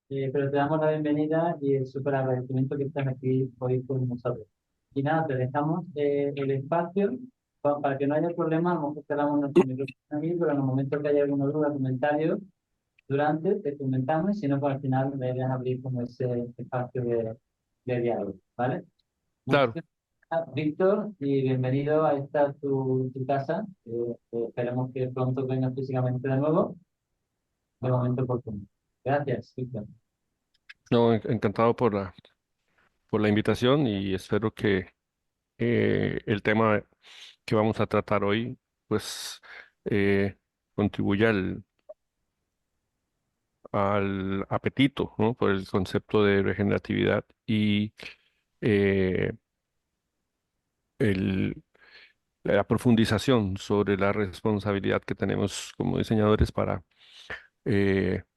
pero te damos la bienvenida y el súper agradecimiento que estás aquí hoy con nosotros. Y nada, te dejamos el espacio para que no haya problemas. A lo mejor cerramos nuestro micrófono aquí, pero en el momento que haya alguna duda, comentario, durante te comentamos, y si no, pues al final me dejan abrir como ese espacio de diálogo, ¿vale? Claro, Muchísimas gracias, Víctor, y bienvenido a esta tu casa. Esperemos que pronto vengas físicamente de nuevo, de momento oportuno. Gracias, Víctor. no, encantado por la invitación y espero que el tema que vamos a tratar hoy, pues, contribuya al apetito, ¿no? Por el concepto de regeneratividad y eh, el, la profundización sobre la responsabilidad que tenemos como diseñadores para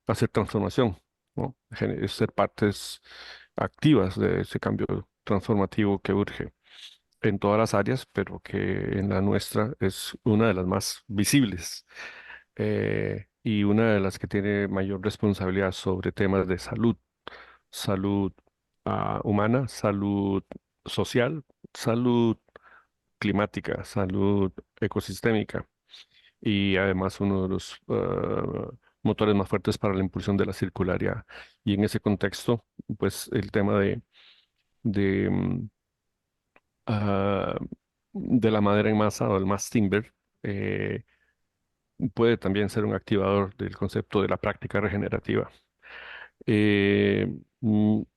hacer transformación, ¿no? Ser partes activas de ese cambio transformativo que urge en todas las áreas, pero que en la nuestra es una de las más visibles y una de las que tiene mayor responsabilidad sobre temas de salud, salud humana, salud social, salud climática, salud ecosistémica y además uno de los motores más fuertes para la impulsión de la circularidad. Y en ese contexto, pues el tema de ah, de la madera en masa o el mass timber eh, puede también ser un activador del concepto de la práctica regenerativa.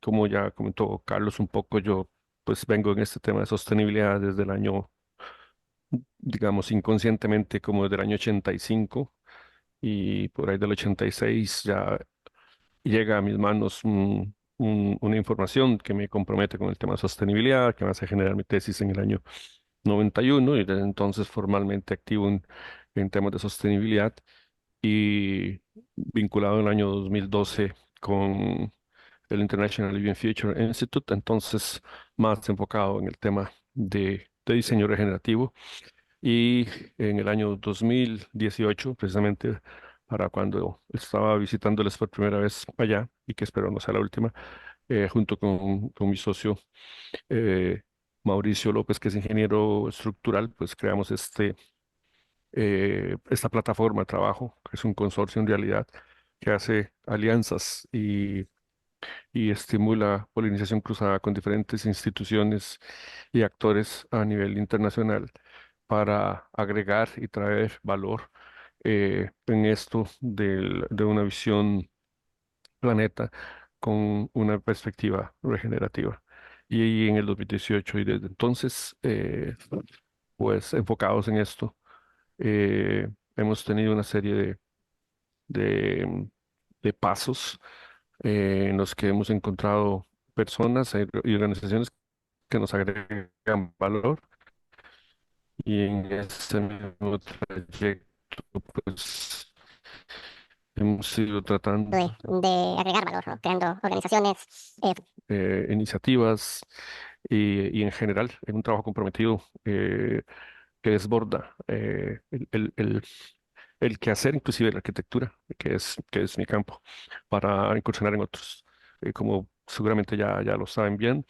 Como ya comentó Carlos un poco, yo pues vengo en este tema de sostenibilidad desde el año, digamos, inconscientemente como desde el año 85 y por ahí del 86 ya llega a mis manos una información que me compromete con el tema de sostenibilidad, que me hace generar mi tesis en el año 91 y desde entonces formalmente activo en temas de sostenibilidad y vinculado en el año 2012 con el International Living Future Institute, entonces más enfocado en el tema de diseño regenerativo y en el año 2018, precisamente para cuando estaba visitándoles por primera vez allá, y que espero no sea la última, junto con mi socio eh, Mauricio López, que es ingeniero estructural, pues creamos esta plataforma de trabajo, que es un consorcio en realidad, que hace alianzas y estimula polinización cruzada con diferentes instituciones y actores a nivel internacional para agregar y traer valor en esto de una visión planeta con una perspectiva regenerativa. Y en el 2018 y desde entonces, pues enfocados en esto, hemos tenido una serie de, de pasos en los que hemos encontrado personas y organizaciones que nos agregan valor y en ese mismo trayecto pues hemos ido tratando de agregar valor, ¿no? Creando organizaciones. iniciativas y en general en un trabajo comprometido que desborda el quehacer, inclusive la arquitectura, que es mi campo, para incursionar en otros. Como seguramente ya lo saben bien,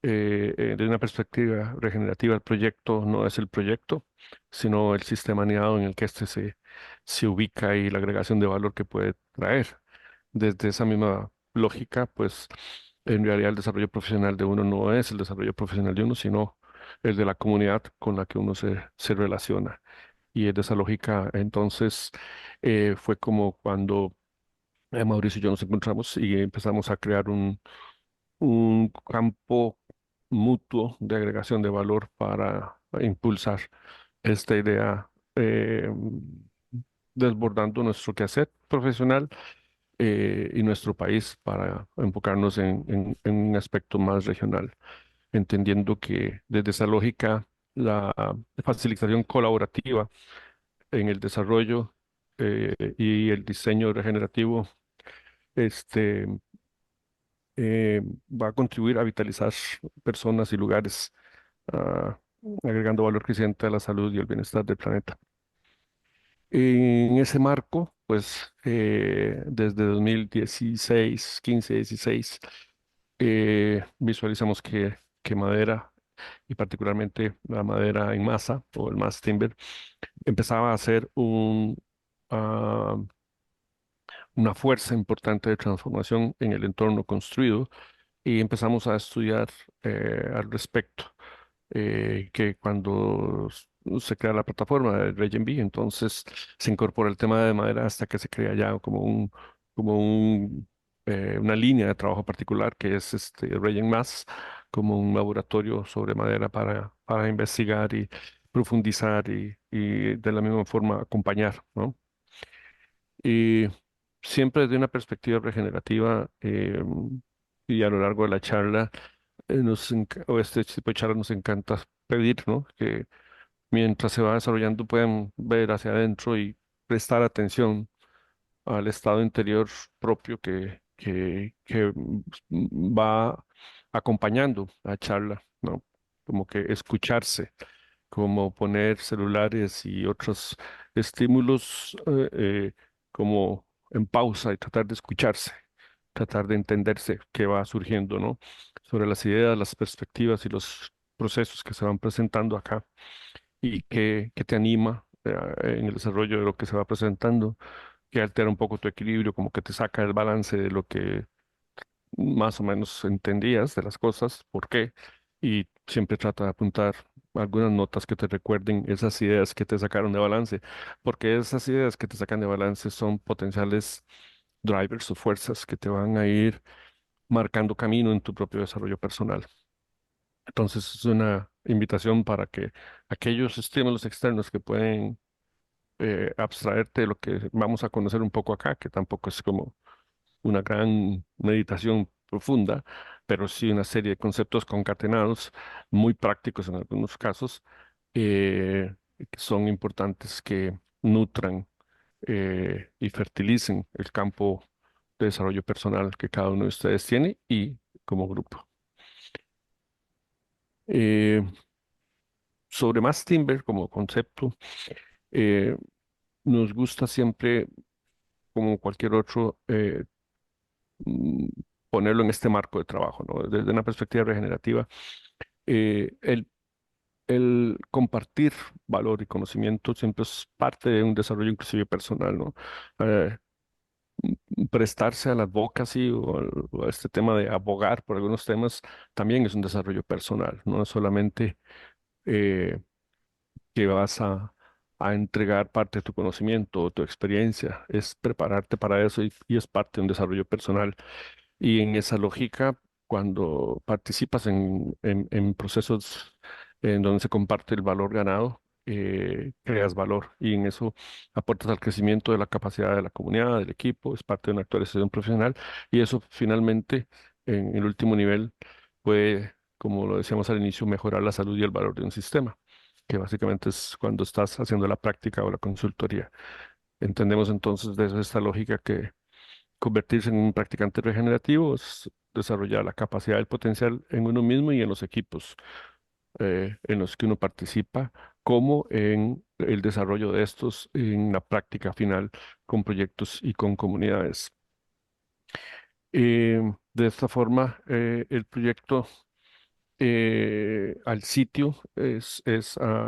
desde una perspectiva regenerativa, el proyecto no es el proyecto, sino el sistema aneado en el que éste se ubica y la agregación de valor que puede traer. Desde esa misma lógica, pues en realidad el desarrollo profesional de uno no es el desarrollo profesional de uno, sino el de la comunidad con la que uno se relaciona. Y de esa lógica, entonces, fue como cuando Mauricio y yo nos encontramos y empezamos a crear un campo mutuo de agregación de valor para impulsar esta idea, desbordando nuestro quehacer profesional y nuestro país para enfocarnos en un aspecto más regional, entendiendo que desde esa lógica la facilitación colaborativa en el desarrollo y el diseño regenerativo este, va a contribuir a vitalizar personas y lugares, ah, agregando valor creciente a la salud y el bienestar del planeta. En ese marco, pues desde 2016, 15, 16, visualizamos que madera, y particularmente la madera en masa o el mass timber, empezaba a ser ah, una fuerza importante de transformación en el entorno construido y empezamos a estudiar al respecto. Que cuando se crea la plataforma de RegenB, entonces se incorpora el tema de madera hasta que se crea ya como una línea de trabajo particular que es este Regen Mass, como un laboratorio sobre madera para investigar y profundizar y de la misma forma acompañar, ¿no? Y siempre desde una perspectiva regenerativa, y a lo largo de la charla, o este tipo de charla nos encanta pedir, ¿no? Que mientras se va desarrollando puedan ver hacia adentro y prestar atención al estado interior propio que va acompañando la charla, ¿no? Como que escucharse, como poner celulares y otros estímulos como en pausa y tratar de escucharse, tratar de entenderse qué va surgiendo, ¿no? Sobre las ideas, las perspectivas y los procesos que se van presentando acá y qué te anima en el desarrollo de lo que se va presentando, que altera un poco tu equilibrio, como que te saca el balance de lo que más o menos entendías de las cosas, por qué, y siempre trata de apuntar algunas notas que te recuerden esas ideas que te sacaron de balance, porque esas ideas que te sacan de balance son potenciales drivers o fuerzas que te van a ir marcando camino en tu propio desarrollo personal. Entonces es una invitación para que aquellos estímulos externos que pueden abstraerte de lo que vamos a conocer un poco acá, que tampoco es como una gran meditación profunda, pero sí una serie de conceptos concatenados, muy prácticos en algunos casos, que son importantes que nutran y fertilicen el campo de desarrollo personal que cada uno de ustedes tiene y como grupo. Eh, Sobre Mass Timber como concepto, eh, nos gusta siempre, como cualquier otro, mm, ponerlo en este marco de trabajo, ¿no? Desde una perspectiva regenerativa, el compartir valor y conocimiento siempre es parte de un desarrollo inclusive personal, ¿no? Eh, Prestarse al advocacy o a este tema de abogar por algunos temas también es un desarrollo personal, no es solamente eh, que vas a entregar parte de tu conocimiento o tu experiencia, es prepararte para eso y es parte de un desarrollo personal. Y en esa lógica, cuando participas en procesos en donde se comparte el valor ganado, creas valor y en eso aportas al crecimiento de la capacidad de la comunidad, del equipo, es parte de una actualización profesional y eso finalmente, en el último nivel, puede, como lo decíamos al inicio, mejorar la salud y el valor de un sistema, que básicamente es cuando estás haciendo la práctica o la consultoría. Entendemos entonces desde esta lógica que convertirse en un practicante regenerativo es desarrollar la capacidad del potencial en uno mismo y en los equipos en los que uno participa, como en el desarrollo de estos en la práctica final con proyectos y con comunidades. De esta forma, el proyecto al sitio es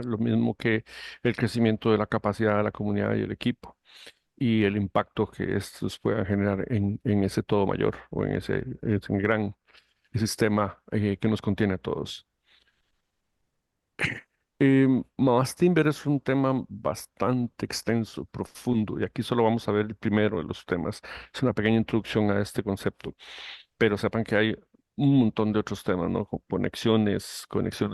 lo mismo que el crecimiento de la capacidad de la comunidad y el equipo y el impacto que estos puedan generar en ese todo mayor o en ese gran sistema que nos contiene a todos. Mass Timber es un tema bastante extenso, profundo, y aquí solo vamos a ver el primero de los temas. Es una pequeña introducción a este concepto, pero sepan que hay un montón de otros temas, ¿no? Conexiones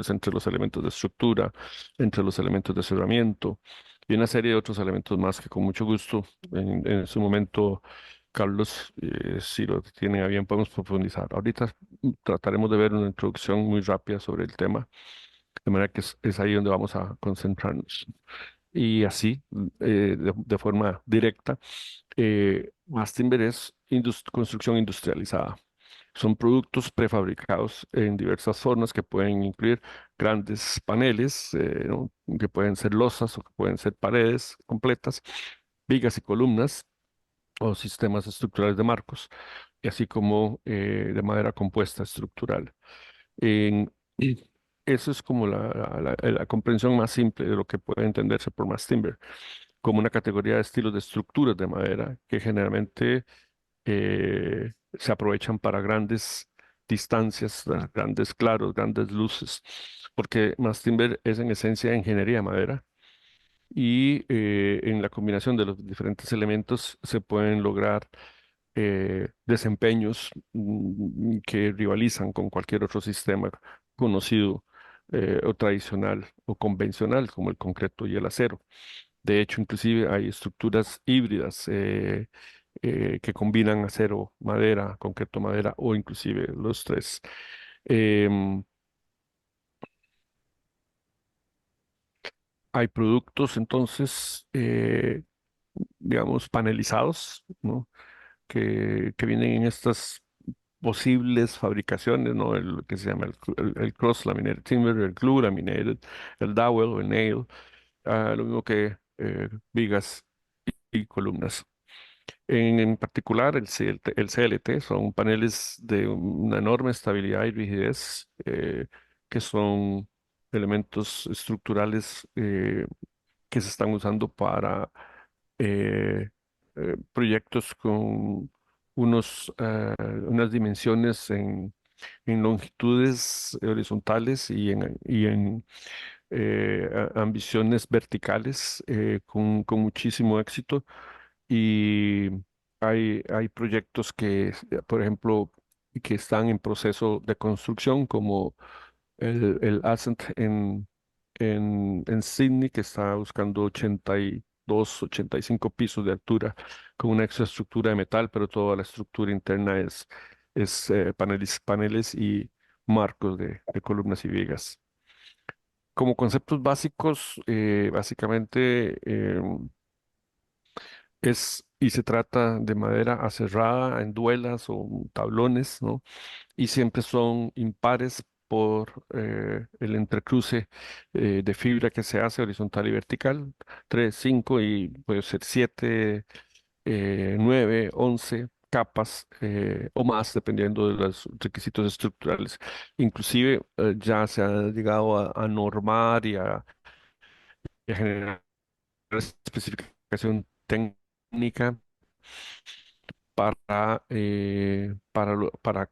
entre los elementos de estructura, entre los elementos de cerramiento y una serie de otros elementos más que con mucho gusto en su momento, Carlos, si lo tienen a bien, podemos profundizar. Ahorita trataremos de ver una introducción muy rápida sobre el tema, de manera que es ahí donde vamos a concentrarnos. Y así, de forma directa, Mass Timber es construcción industrializada. Son productos prefabricados en diversas formas que pueden incluir grandes paneles, ¿no? Que pueden ser losas o que pueden ser paredes completas, vigas y columnas, o sistemas estructurales de marcos, y así como de madera compuesta estructural. En- y eso es como la comprensión más simple de lo que puede entenderse por mass timber, como una categoría de estilos de estructuras de madera que generalmente se aprovechan para grandes distancias, grandes claros, grandes luces, porque mass timber es en esencia ingeniería de madera y en la combinación de los diferentes elementos se pueden lograr desempeños que rivalizan con cualquier otro sistema conocido o tradicional o convencional como el concreto y el acero. De hecho, inclusive hay estructuras híbridas que combinan acero, madera, concreto, madera o inclusive los tres. Em, Hay productos entonces, digamos, panelizados, ¿no? Que vienen en estas posibles fabricaciones, ¿no? El que se llama el cross laminated timber, el glue laminated, el dowel o el nail, lo mismo que vigas y columnas. En particular, el CLT son paneles de una enorme estabilidad y rigidez, que son elementos estructurales que se están usando para eh, proyectos con unas dimensiones en longitudes horizontales y en ambiciones verticales con muchísimo éxito. Y hay proyectos que, por ejemplo, que están en proceso de construcción, como el Ascent en Sydney, que está buscando 82, 85 pisos de altura, con una exoestructura de metal, pero toda la estructura interna es paneles y marcos de columnas y vigas. Como conceptos básicos, básicamente y se trata de madera aserrada en duelas o tablones, ¿no? Y siempre son impares por el entrecruce de fibra que se hace horizontal y vertical, 3, 5 y puede ser 7, 9, 11 capas o más, dependiendo de los requisitos estructurales. Inclusive ya se ha llegado a normar y a generar especificación técnica para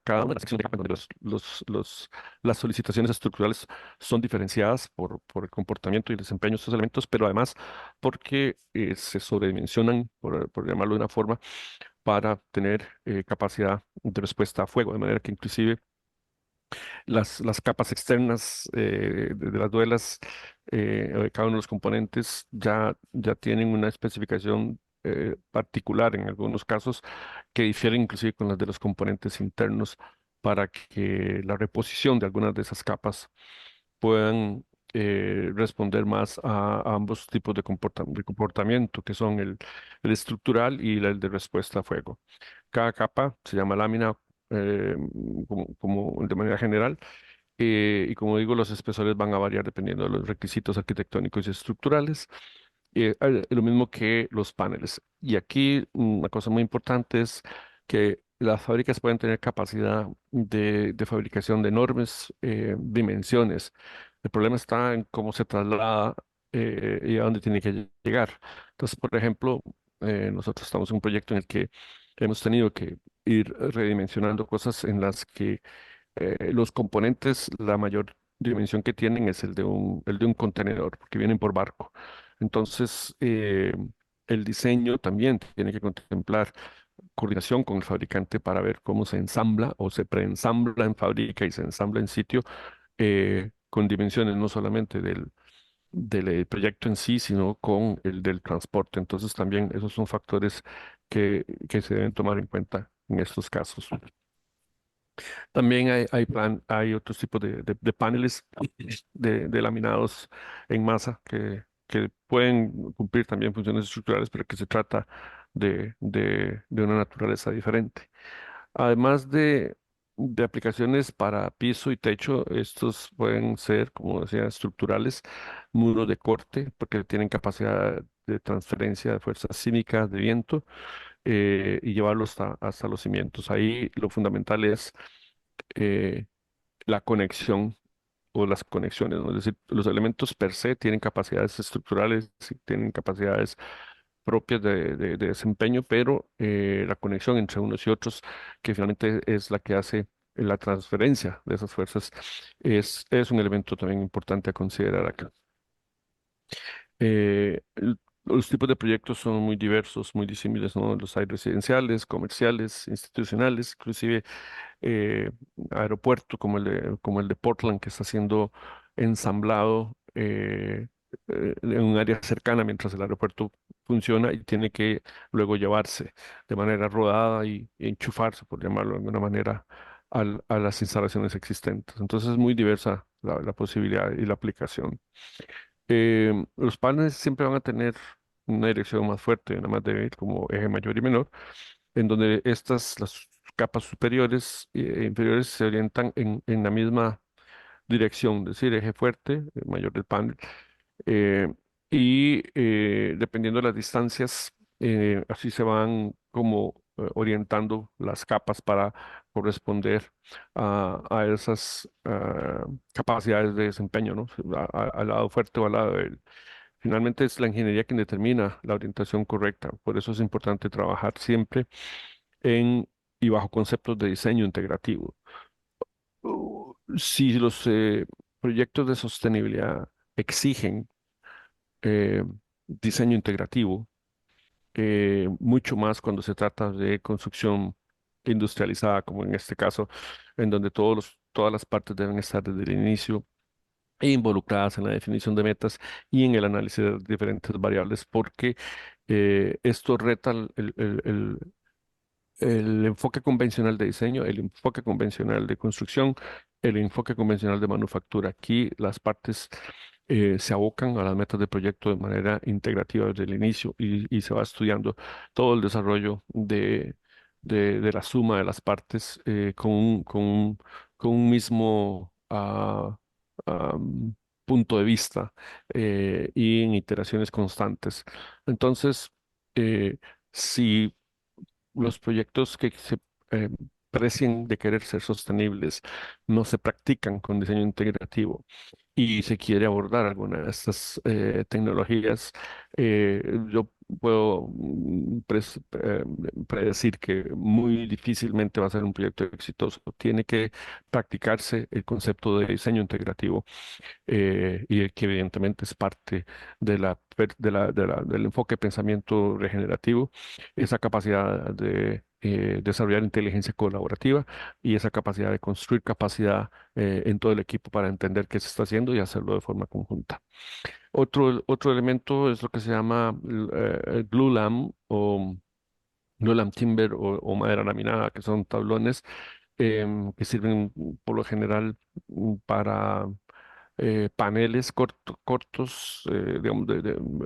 cada una de las secciones de donde las solicitaciones estructurales son diferenciadas por el comportamiento y el desempeño de estos elementos, pero además porque se sobredimensionan, por llamarlo de una forma, para tener capacidad de respuesta a fuego, de manera que inclusive las capas externas de las duelas de cada uno de los componentes ya tienen una especificación particular en algunos casos que difieren inclusive con las de los componentes internos para que la reposición de algunas de esas capas puedan responder más a ambos tipos de comportamiento, que son el estructural y el de respuesta a fuego. Cada capa se llama lámina como de manera general y como digo, los espesores van a variar dependiendo de los requisitos arquitectónicos y estructurales. Lo mismo que los paneles. Y aquí una cosa muy importante es que las fábricas pueden tener capacidad de fabricación de enormes dimensiones. El problema está en cómo se traslada y a dónde tiene que llegar. Entonces, por ejemplo, nosotros estamos en un proyecto en el que hemos tenido que ir redimensionando cosas en las que los componentes, la mayor dimensión que tienen es el de un contenedor, porque vienen por barco. Entonces, el diseño también tiene que contemplar coordinación con el fabricante para ver cómo se ensambla o se preensambla en fábrica y se ensambla en sitio con dimensiones no solamente del proyecto en sí, sino con el del transporte. Entonces, también esos son factores que se deben tomar en cuenta en estos casos. También hay otros tipos de paneles de laminados en masa que pueden cumplir también funciones estructurales, pero que se trata de una naturaleza diferente. Además de aplicaciones para piso y techo, estos pueden ser, como decía, estructurales, muros de corte, porque tienen capacidad de transferencia de fuerzas cínicas, de viento, y llevarlo hasta los cimientos. Ahí lo fundamental es eh, la conexión o las conexiones, ¿no? Es decir, los elementos per se tienen capacidades estructurales, sí, tienen capacidades propias de desempeño, pero la conexión entre unos y otros, que finalmente es la que hace la transferencia de esas fuerzas, es un elemento también importante a considerar acá. Los tipos de proyectos son muy diversos, muy disímiles, ¿no? Los hay residenciales, comerciales, institucionales, inclusive eh, aeropuerto como el de Portland, que está siendo ensamblado en un área cercana mientras el aeropuerto funciona y tiene que luego llevarse de manera rodada y enchufarse, por llamarlo de alguna manera, a las instalaciones existentes. Entonces es muy diversa la posibilidad y la aplicación. Los paneles siempre van a tener una dirección más fuerte y una más débil, como eje mayor y menor, en donde las capas superiores e inferiores se orientan en la misma dirección, es decir, eje fuerte, el mayor del panel, eh, y dependiendo de las distancias, así se van como orientando las capas para corresponder a esas capacidades de desempeño, ¿no? Al lado fuerte o al lado débil. Finalmente es la ingeniería quien determina la orientación correcta. Por eso es importante trabajar siempre en y bajo conceptos de diseño integrativo. Si los proyectos de sostenibilidad exigen eh, diseño integrativo, mucho más cuando se trata de construcción industrializada, como en este caso, en donde todas las partes deben estar desde el inicio involucradas en la definición de metas y en el análisis de diferentes variables, porque esto reta el enfoque convencional de diseño, el enfoque convencional de construcción, el enfoque convencional de manufactura. Aquí las partes se abocan a las metas de proyecto de manera integrativa desde el inicio y se va estudiando todo el desarrollo de la suma de las partes con un mismo punto de vista y en iteraciones constantes. Entonces, si los proyectos que se eh, precien de querer ser sostenibles no se practican con diseño integrativo y se quiere abordar alguna de estas tecnologías, yo puedo predecir que muy difícilmente va a ser un proyecto exitoso. Tiene que practicarse el concepto de diseño integrativo y que evidentemente es parte del enfoque de pensamiento regenerativo, esa capacidad de desarrollar inteligencia colaborativa y esa capacidad de construir capacidad en todo el equipo para entender qué se está haciendo y hacerlo de forma conjunta. Otro elemento es lo que se llama glulam o glulam timber o madera laminada, que son tablones que sirven por lo general para paneles cortos, digamos,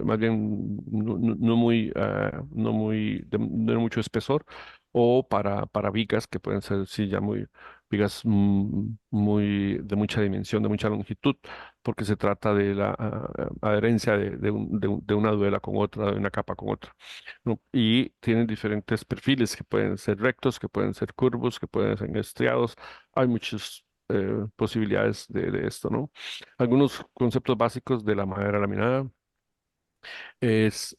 más bien no muy, no mucho espesor, o para vigas que pueden ser, sí, ya vigas de mucha dimensión, de mucha longitud, porque se trata de la adherencia de una duela con otra, de una capa con otra, ¿no? Y tienen diferentes perfiles que pueden ser rectos, que pueden ser curvos, que pueden ser estriados. Hay muchas posibilidades de esto, ¿no? Algunos conceptos básicos de la madera laminada es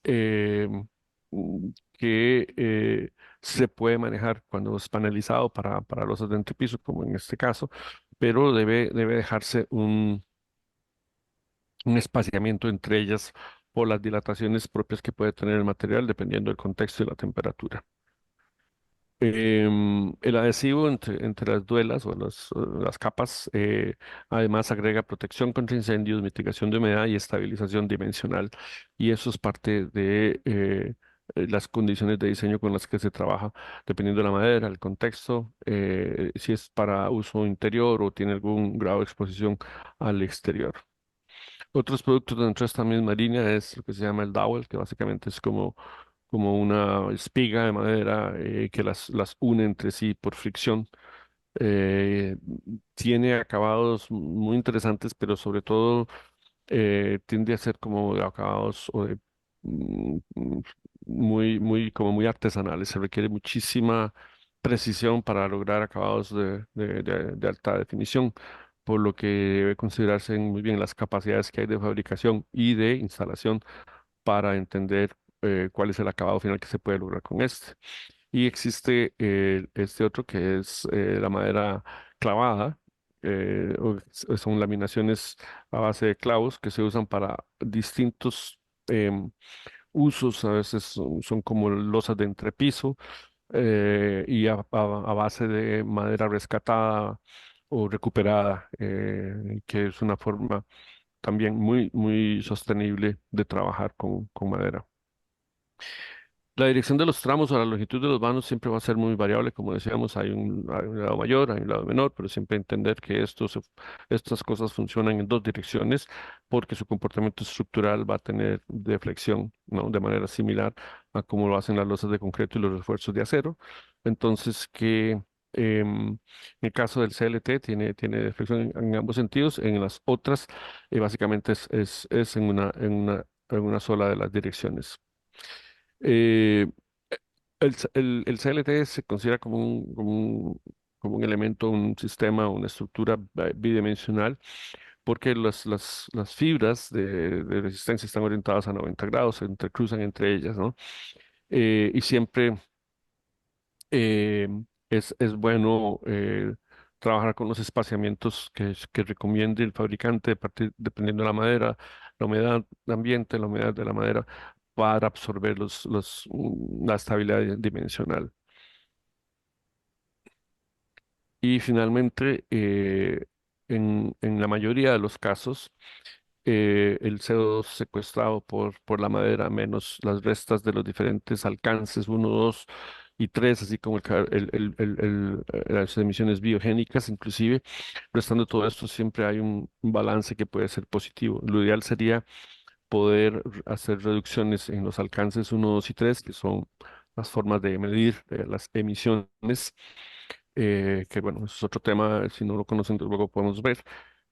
que se puede manejar cuando es panelizado para losas de entrepiso, como en este caso, pero debe dejarse un espaciamiento entre ellas por las dilataciones propias que puede tener el material dependiendo del contexto y la temperatura. El adhesivo entre las duelas o las capas, además agrega protección contra incendios, mitigación de humedad y estabilización dimensional. Y eso es parte de las condiciones de diseño con las que se trabaja, dependiendo de la madera, el contexto, si es para uso interior o tiene algún grado de exposición al exterior. Otros productos dentro de esta misma línea es lo que se llama el dowel, que básicamente es como una espiga de madera que las une entre sí por fricción. Eh, Tiene acabados muy interesantes, pero sobre todo tiende a ser como de acabados o de como muy artesanales. Se requiere muchísima precisión para lograr acabados de alta definición, por lo que debe considerarse muy bien las capacidades que hay de fabricación y de instalación para entender cuál es el acabado final que se puede lograr con este. Y existe este otro que es la madera clavada. Son laminaciones a base de clavos que se usan para distintos usos. A veces son como losas de entrepiso y a base de madera rescatada o recuperada, que es una forma también muy sostenible de trabajar con madera. La dirección de los tramos o la longitud de los vanos siempre va a ser muy variable, como decíamos, hay un lado mayor, hay un lado menor, pero siempre entender que estas cosas funcionan en dos direcciones porque su comportamiento estructural va a tener deflexión, ¿no? De manera similar a como lo hacen las losas de concreto y los refuerzos de acero. Entonces, en el caso del CLT tiene deflexión en ambos sentidos, en las otras básicamente es en una sola de las direcciones. Eh, el CLT se considera como un elemento, un sistema, una estructura bidimensional, porque las fibras de resistencia están orientadas a 90 grados, se entrecruzan entre ellas, ¿no? Y siempre eh, es bueno trabajar con los espaciamientos que recomiende el fabricante, dependiendo de la madera, la humedad ambiente, la humedad de la madera, para absorber la estabilidad dimensional. Y finalmente, en la mayoría de los casos, el CO2 secuestrado por la madera, menos las restas de los diferentes alcances, uno, 2 y 3, así como las emisiones biogénicas, inclusive, restando todo esto, siempre hay un balance que puede ser positivo. Lo ideal sería poder hacer reducciones en los alcances uno, 2 y 3, que son las formas de medir las emisiones, que bueno, eso es otro tema, si no lo conocen, luego podemos ver,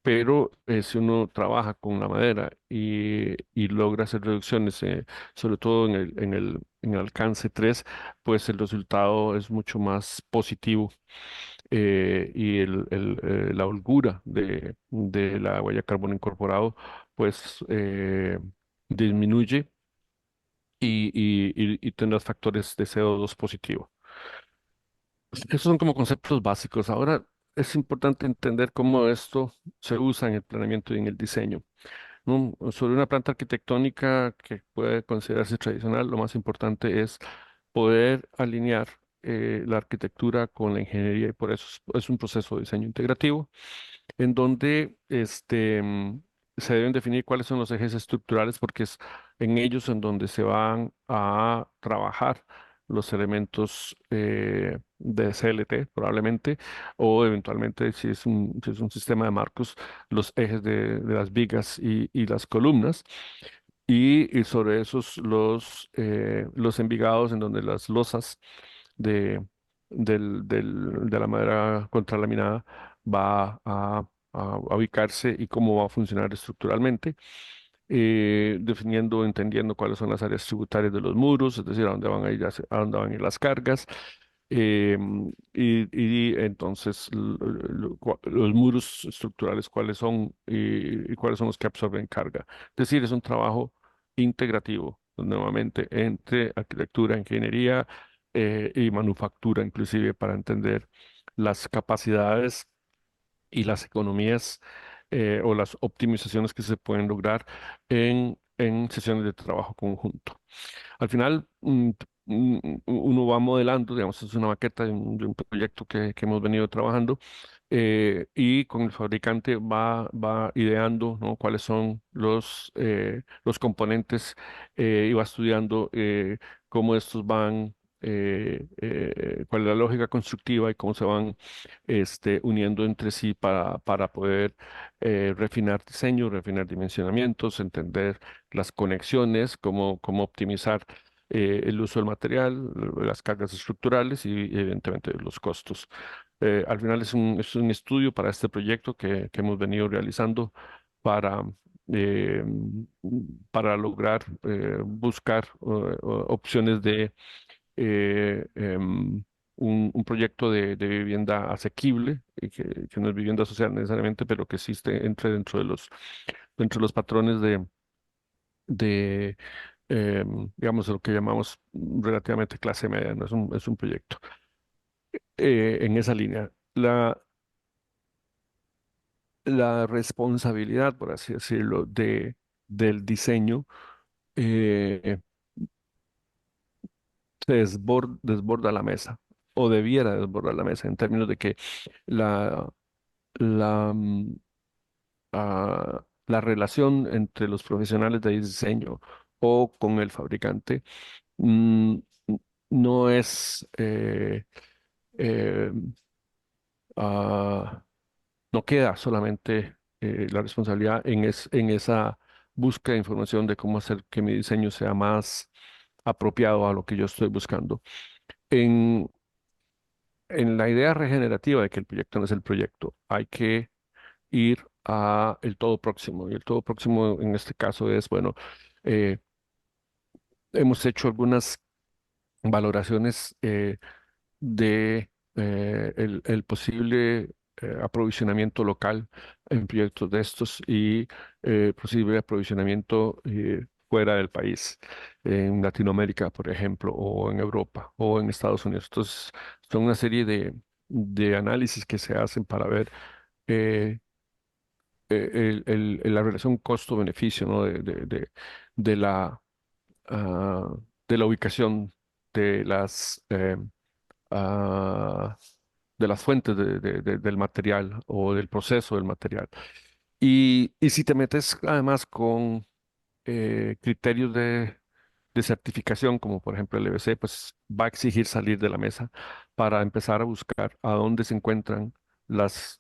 pero si uno trabaja con la madera y logra hacer reducciones, sobre todo en el alcance 3, pues el resultado es mucho más positivo, y la holgura de la huella de carbono incorporado pues disminuye y tendrás factores de CO2 positivo. Esos son como conceptos básicos. Ahora es importante entender cómo esto se usa en el planeamiento y en el diseño, ¿no? Sobre una planta arquitectónica que puede considerarse tradicional, lo más importante es poder alinear la arquitectura con la ingeniería y por eso es un proceso de diseño integrativo en donde se deben definir cuáles son los ejes estructurales, porque es en ellos en donde se van a trabajar los elementos de CLT, probablemente, o eventualmente, si es un sistema de marcos, los ejes de las vigas y las columnas. Y sobre esos los envigados en donde las losas de, de la madera contralaminada va a ubicarse y cómo va a funcionar estructuralmente, definiendo, entendiendo cuáles son las áreas tributarias de los muros, es decir, a dónde van a ir, a dónde van a ir las cargas. Y entonces los muros estructurales cuáles son y cuáles son los que absorben carga. Es decir, es un trabajo integrativo, nuevamente, entre arquitectura, ingeniería y manufactura, inclusive para entender las capacidades y las economías o las optimizaciones que se pueden lograr en sesiones de trabajo conjunto. Al final, uno va modelando, digamos, es una maqueta de un proyecto que hemos venido trabajando, y con el fabricante va ideando, ¿no? Cuáles son los componentes, y va estudiando cómo estos cuál es la lógica constructiva y cómo se van uniendo entre sí para poder refinar diseño, refinar dimensionamientos, entender las conexiones, cómo optimizar el uso del material, las cargas estructurales y evidentemente los costos. Al final es un estudio para este proyecto que hemos venido realizando para eh, para lograr buscar opciones de un proyecto de vivienda asequible, que no es vivienda social necesariamente, pero que existe entre dentro de los patrones de digamos, lo que llamamos relativamente clase media, ¿no? Es un proyecto en esa línea. La responsabilidad, por así decirlo, del diseño eh, desborda la mesa, o debiera desbordar la mesa, en términos de que la, la, mm, la relación entre los profesionales de diseño o con el fabricante mm, no es, eh, ah, no queda solamente la responsabilidad en esa búsqueda de información de cómo hacer que mi diseño sea más apropiado a lo que yo estoy buscando. En, en la idea regenerativa de que el proyecto no es el proyecto, hay que ir a el todo próximo. Y el todo próximo en este caso es, bueno, eh, hemos hecho algunas valoraciones de el posible aprovisionamiento local en proyectos de estos y posible aprovisionamiento fuera del país, en Latinoamérica, por ejemplo, o en Europa o en Estados Unidos. Entonces, son una serie de análisis que se hacen para ver eh, la relación costo-beneficio, ¿no? De la, ah, de la ubicación de ah, de las fuentes del material o del proceso del material. Y si te metes además con criterios de certificación, como por ejemplo el EBC, pues va a exigir salir de la mesa para empezar a buscar a dónde se encuentran las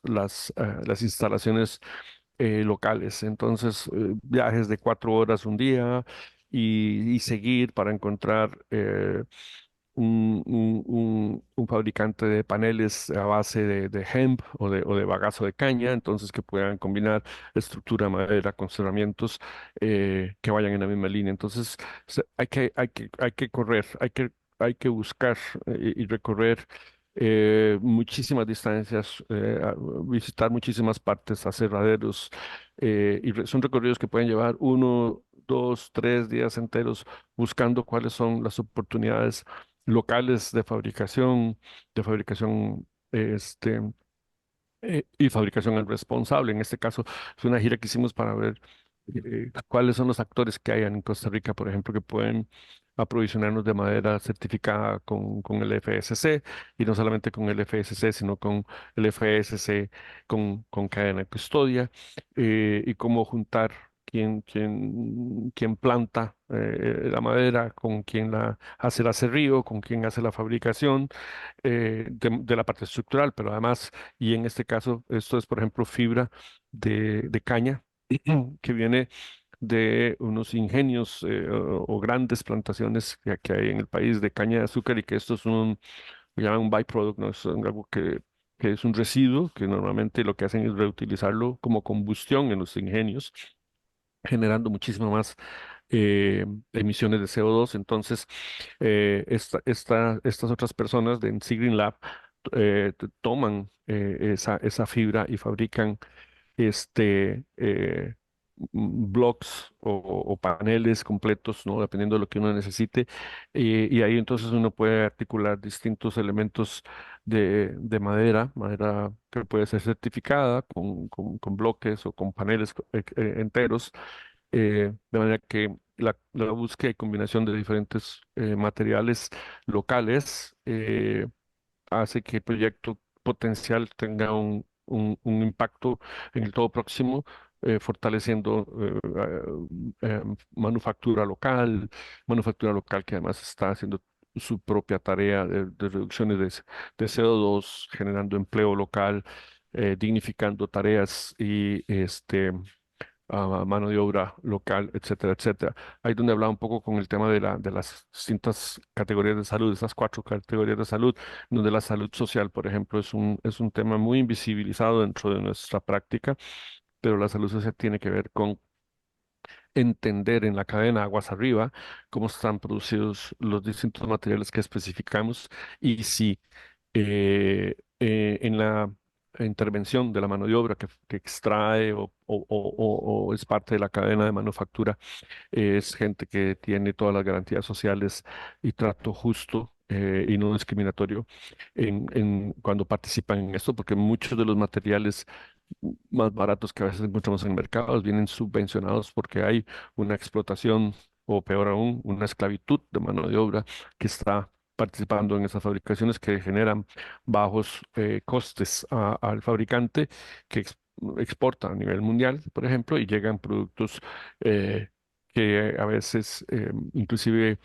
instalaciones locales. Entonces, viajes de 4 horas un día y seguir para encontrar un fabricante de paneles a base de hemp o de bagazo de caña, entonces que puedan combinar estructura, madera, con cerramientos que vayan en la misma línea. Entonces, hay que correr, hay que buscar y recorrer muchísimas distancias, visitar muchísimas partes, aserraderos, son recorridos que pueden llevar 1, 2, 3 días enteros buscando cuáles son las oportunidades locales de fabricación este, y fabricación al responsable. En este caso, es una gira que hicimos para ver cuáles son los actores que hay en Costa Rica, por ejemplo, que pueden aprovisionarnos de madera certificada con el FSC, y no solamente con el FSC, sino con el FSC con cadena de custodia, y cómo juntar quién planta la madera, con quién la hace el aserrío, con quién hace la fabricación de la parte estructural, pero además, y en este caso, esto es, por ejemplo, fibra de caña que viene de unos ingenios o grandes plantaciones que hay en el país de caña de azúcar, y que esto es lo llaman un byproduct, ¿no? Es algo que es un residuo que normalmente lo que hacen es reutilizarlo como combustión en los ingenios, generando muchísimo más emisiones de CO2. Entonces, estas otras personas de NC Green Lab toman esa fibra y fabrican blocks o paneles completos, ¿no? Dependiendo de lo que uno necesite. Y ahí entonces uno puede articular distintos elementos de madera que puede ser certificada con bloques o con paneles enteros, de manera que la búsqueda y combinación de diferentes materiales locales hace que el proyecto potencial tenga un impacto en el todo próximo, fortaleciendo manufactura local que además está haciendo su propia tarea de reducciones de CO2, generando empleo local, dignificando tareas y a mano de obra local, etcétera, etcétera. Ahí donde hablaba un poco con el tema de las distintas categorías de salud, esas 4 categorías de salud, donde la salud social, por ejemplo, es un tema muy invisibilizado dentro de nuestra práctica, pero la salud social tiene que ver con entender en la cadena aguas arriba cómo están producidos los distintos materiales que especificamos y si en la intervención de la mano de obra que extrae o es parte de la cadena de manufactura, es gente que tiene todas las garantías sociales y trato justo y no discriminatorio cuando participan en esto, porque muchos de los materiales más baratos que a veces encontramos en mercados vienen subvencionados porque hay una explotación o peor aún, una esclavitud de mano de obra que está participando en esas fabricaciones que generan bajos costes al fabricante que exporta a nivel mundial, por ejemplo, y llegan productos que a veces inclusive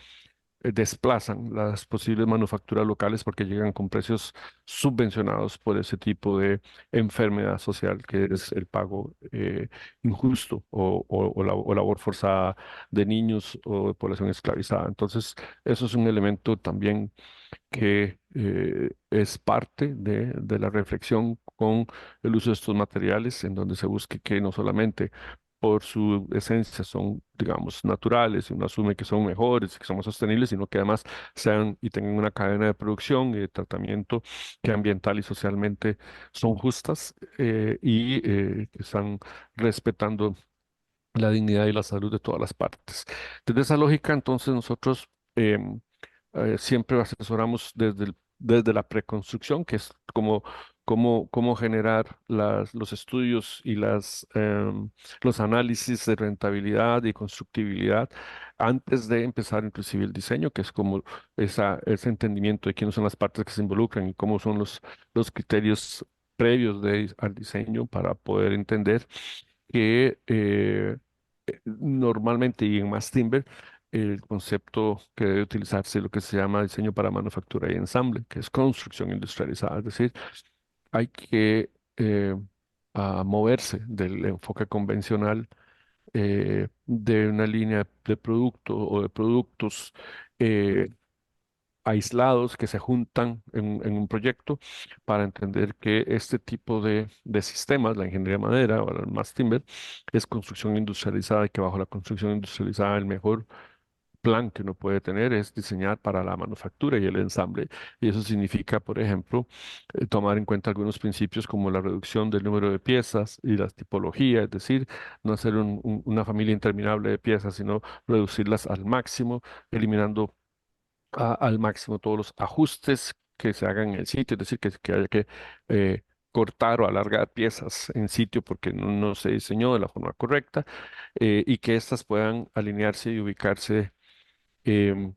desplazan las posibles manufacturas locales porque llegan con precios subvencionados por ese tipo de enfermedad social que es el pago injusto o labor forzada de niños o de población esclavizada. Entonces, eso es un elemento también que es parte de la reflexión con el uso de estos materiales, en donde se busque que no solamente por su esencia son, digamos, naturales y uno asume que son mejores, que son más sostenibles, sino que además sean y tengan una cadena de producción y de tratamiento que ambiental y socialmente son justas que están respetando la dignidad y la salud de todas las partes. Desde esa lógica, entonces nosotros siempre asesoramos desde la preconstrucción, que es cómo generar los estudios y los análisis de rentabilidad y constructibilidad antes de empezar inclusive el diseño, que es como ese entendimiento de quiénes son las partes que se involucran y cómo son los criterios previos al diseño para poder entender que normalmente y en Mass Timber el concepto que debe utilizarse es lo que se llama diseño para manufactura y ensamble, que es construcción industrializada. Es decir, hay que moverse del enfoque convencional de una línea de producto o de productos eh, aislados que se juntan en un proyecto para entender que este tipo de sistemas, la ingeniería de madera o el mass timber, es construcción industrializada y que bajo la construcción industrializada el mejor plan que uno puede tener es diseñar para la manufactura y el ensamble. Y eso significa, por ejemplo, tomar en cuenta algunos principios como la reducción del número de piezas y las tipologías, es decir, no hacer una familia interminable de piezas, sino reducirlas al máximo, eliminando al máximo todos los ajustes que se hagan en el sitio, es decir, que haya que cortar o alargar piezas en sitio porque no se diseñó de la forma correcta y que éstas puedan alinearse y ubicarse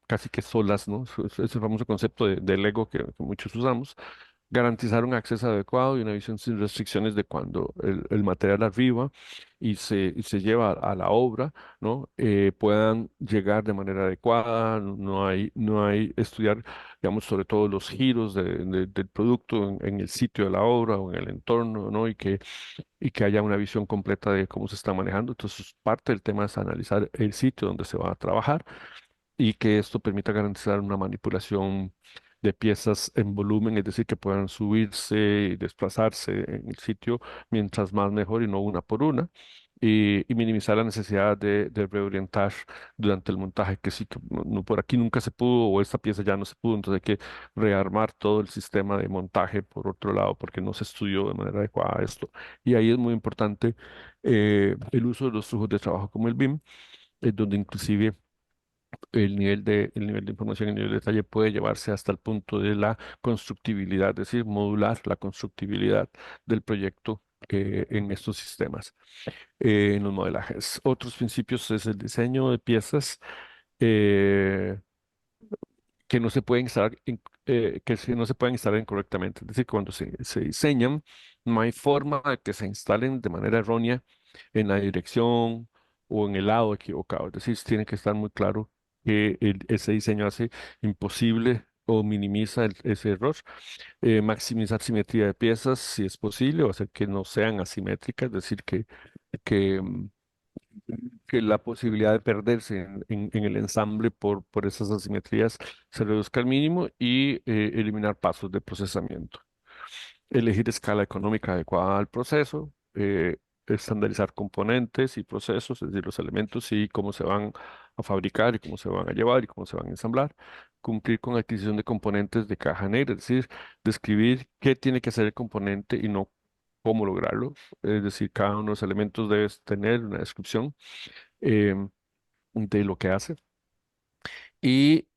casi que solas, ¿no? Ese famoso concepto de Lego que muchos usamos, garantizar un acceso adecuado y una visión sin restricciones de cuando el material arriba y se lleva a la obra, ¿no? Puedan llegar de manera adecuada, no hay estudiar, digamos, sobre todo los giros del producto en el sitio de la obra o en el entorno, ¿no? Y que haya una visión completa de cómo se está manejando. Entonces, parte del tema es analizar el sitio donde se va a trabajar y que esto permita garantizar una manipulación de piezas en volumen, es decir, que puedan subirse y desplazarse en el sitio mientras más mejor y no una por una. Y minimizar la necesidad de reorientar durante el montaje, que sí, que por aquí nunca se pudo o esta pieza ya no se pudo, entonces hay que rearmar todo el sistema de montaje por otro lado porque no se estudió de manera adecuada esto. Y ahí es muy importante el uso de los flujos de trabajo como el BIM, donde inclusive el nivel de información, el nivel de detalle puede llevarse hasta el punto de la constructibilidad, es decir, modular la constructibilidad del proyecto en estos sistemas, en los modelajes. Otros principios es el diseño de piezas. eh, que no se pueden instalar, no se pueden instalar incorrectamente. Es decir, cuando se diseñan, no hay forma de que se instalen de manera errónea en la dirección o en el lado equivocado. Es decir, tiene que estar muy claro que ese diseño hace imposible o minimiza ese error. Maximizar simetría de piezas si es posible o hacer que no sean asimétricas, es decir, que la posibilidad de perderse en el ensamble por esas asimetrías se reduzca al mínimo y eliminar pasos de procesamiento. Elegir escala económica adecuada al proceso. estandarizar componentes y procesos, es decir, los elementos y cómo se van a fabricar y cómo se van a llevar y cómo se van a ensamblar. Cumplir con adquisición de componentes de caja negra, es decir, describir qué tiene que hacer el componente y no cómo lograrlo. Es decir, cada uno de los elementos debe tener una descripción em, de lo que hace y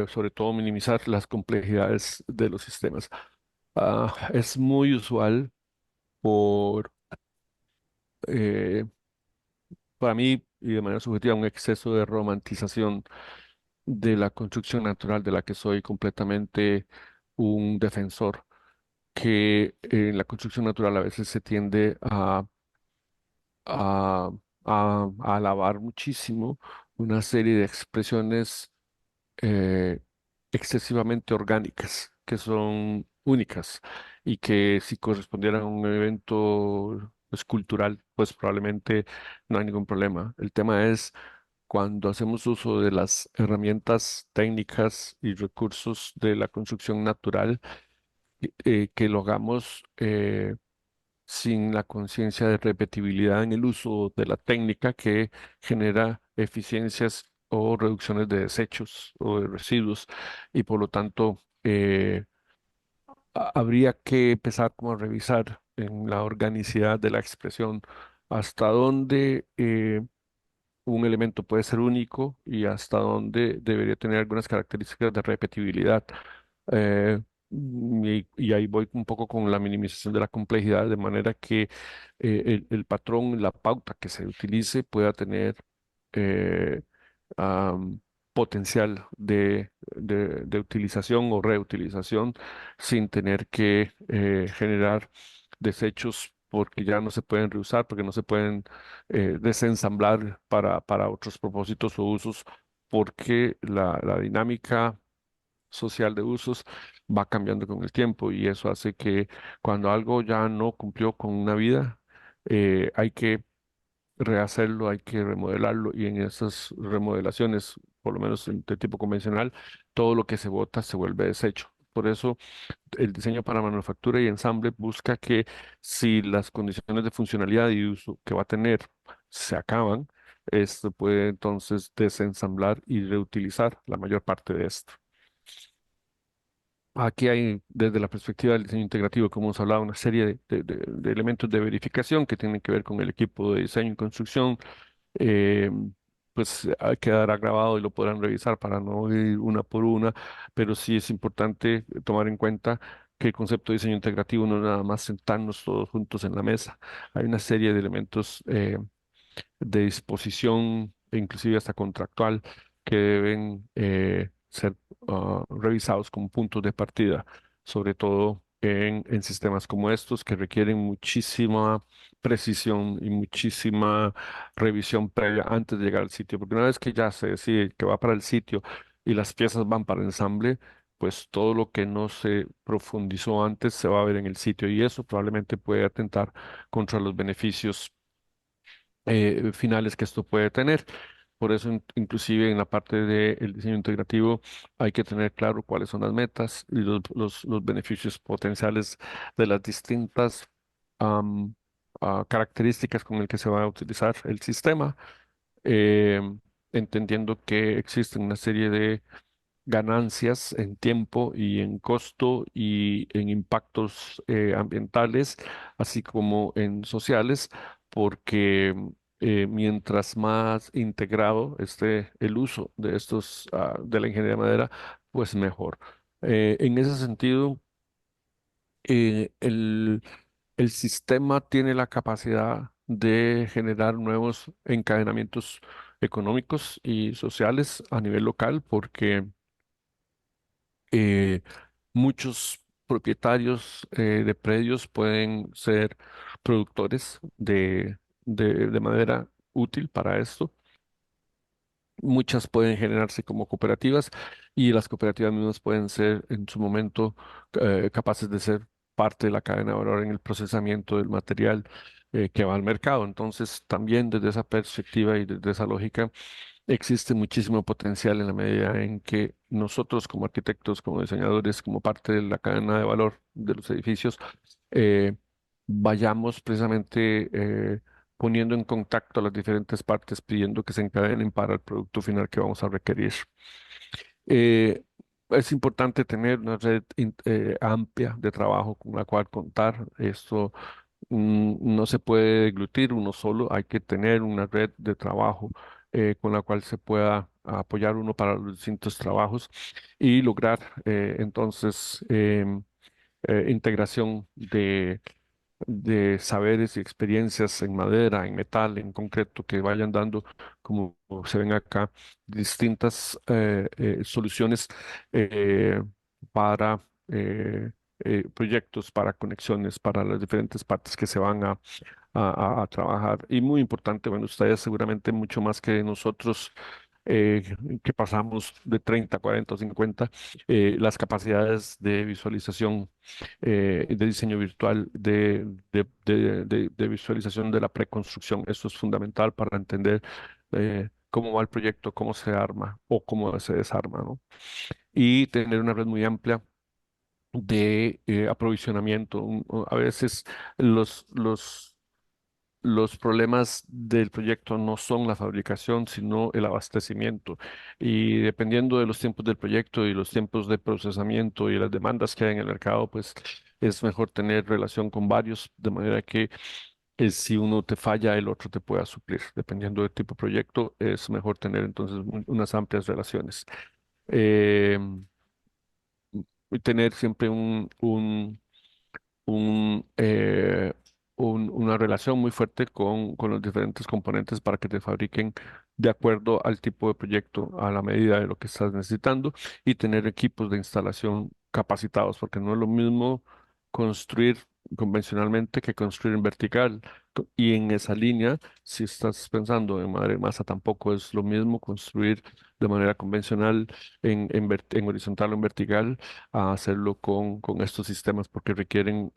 sobre todo minimizar las complejidades de los sistemas. Es muy usual por, eh, para mí y de manera subjetiva, un exceso de romantización de la construcción natural de la que soy completamente un defensor, que en la construcción natural a veces se tiende a, a alabar muchísimo una serie de expresiones eh, excesivamente orgánicas, que son únicas y que si correspondieran a un evento escultural, pues probablemente no hay ningún problema. El tema es cuando hacemos uso de las herramientas técnicas y recursos de la construcción natural, que lo hagamos sin la conciencia de repetibilidad en el uso de la técnica que genera eficiencias o reducciones de desechos o de residuos y por lo tanto habría que empezar como a revisar en la organicidad de la expresión hasta dónde un elemento puede ser único y hasta dónde debería tener algunas características de repetibilidad. Eh, y ahí voy un poco con la minimización de la complejidad, de manera que el patrón, la pauta que se utilice pueda tener eh, potencial de utilización o reutilización sin tener que generar desechos porque ya no se pueden reusar, porque no se pueden desensamblar para otros propósitos o usos, porque la dinámica social de usos va cambiando con el tiempo y eso hace que cuando algo ya no cumplió con una vida, hay que rehacerlo, hay que remodelarlo y en esas remodelaciones, por lo menos de tipo convencional, todo lo que se bota se vuelve desecho. Por eso el diseño para manufactura y ensamble busca que si las condiciones de funcionalidad y uso que va a tener se acaban, esto puede entonces desensamblar y reutilizar la mayor parte de esto. Aquí hay, desde la perspectiva del diseño integrativo, como hemos hablado, una serie de elementos de verificación que tienen que ver con el equipo de diseño y construcción. eh, pues quedará grabado y lo podrán revisar para no ir una por una, pero sí es importante tomar en cuenta que el concepto de diseño integrativo no es nada más sentarnos todos juntos en la mesa. Hay una serie de elementos de disposición e inclusive hasta contractual que deben ser revisados como puntos de partida, sobre todo en sistemas como estos que requieren muchísima precisión y muchísima revisión previa antes de llegar al sitio, porque una vez que ya se decide que va para el sitio y las piezas van para el ensamble, pues todo lo que no se profundizó antes se va a ver en el sitio y eso probablemente puede atentar contra los beneficios finales que esto puede tener. Por eso, inclusive en la parte del diseño integrativo, hay que tener claro cuáles son las metas y los beneficios potenciales de las distintas am, características con el que se va a utilizar el sistema, eh, entendiendo que existen una serie de ganancias en tiempo y en costo y en impactos ambientales, así como en sociales, porque mientras más integrado esté el uso de estos, de la ingeniería de madera, pues mejor. En ese sentido, el sistema tiene la capacidad de generar nuevos encadenamientos económicos y sociales a nivel local, porque eh, muchos propietarios de predios pueden ser productores de madera útil para esto. Muchas pueden generarse como cooperativas y las cooperativas mismas pueden ser en su momento capaces de ser parte de la cadena de valor en el procesamiento del material que va al mercado. Entonces, también desde esa perspectiva y desde esa lógica, existe muchísimo potencial en la medida en que nosotros como arquitectos, como diseñadores, como parte de la cadena de valor de los edificios, eh, vayamos precisamente poniendo en contacto a las diferentes partes, pidiendo que se encadenen para el producto final que vamos a requerir. Eh, es importante tener una red amplia de trabajo con la cual contar. Esto no se puede deglutir uno solo, hay que tener una red de trabajo con la cual se pueda apoyar uno para los distintos trabajos y lograr entonces integración de saberes y experiencias en madera, en metal, en concreto, que vayan dando, como se ven acá, distintas soluciones eh, para proyectos, para conexiones, para las diferentes partes que se van a trabajar. Y muy importante, bueno, ustedes seguramente mucho más que nosotros, eh, que pasamos de 30, 40 o 50, las capacidades de visualización, de diseño virtual, de visualización de la preconstrucción. Esto es fundamental para entender cómo va el proyecto, cómo se arma o cómo se desarma, ¿no? Y tener una red muy amplia de aprovisionamiento. A veces los problemas del proyecto no son la fabricación, sino el abastecimiento. Y dependiendo de los tiempos del proyecto y los tiempos de procesamiento y las demandas que hay en el mercado, pues es mejor tener relación con varios, de manera que si uno te falla, el otro te pueda suplir. Dependiendo del tipo de proyecto, es mejor tener entonces unas amplias relaciones. Eh, y tener siempre un, eh, una relación muy fuerte con los diferentes componentes para que te fabriquen de acuerdo al tipo de proyecto, a la medida de lo que estás necesitando y tener equipos de instalación capacitados, porque no es lo mismo construir convencionalmente que construir en vertical. Y en esa línea, si estás pensando en madera y masa, tampoco es lo mismo construir de manera convencional en horizontal o en vertical a hacerlo con estos sistemas porque requieren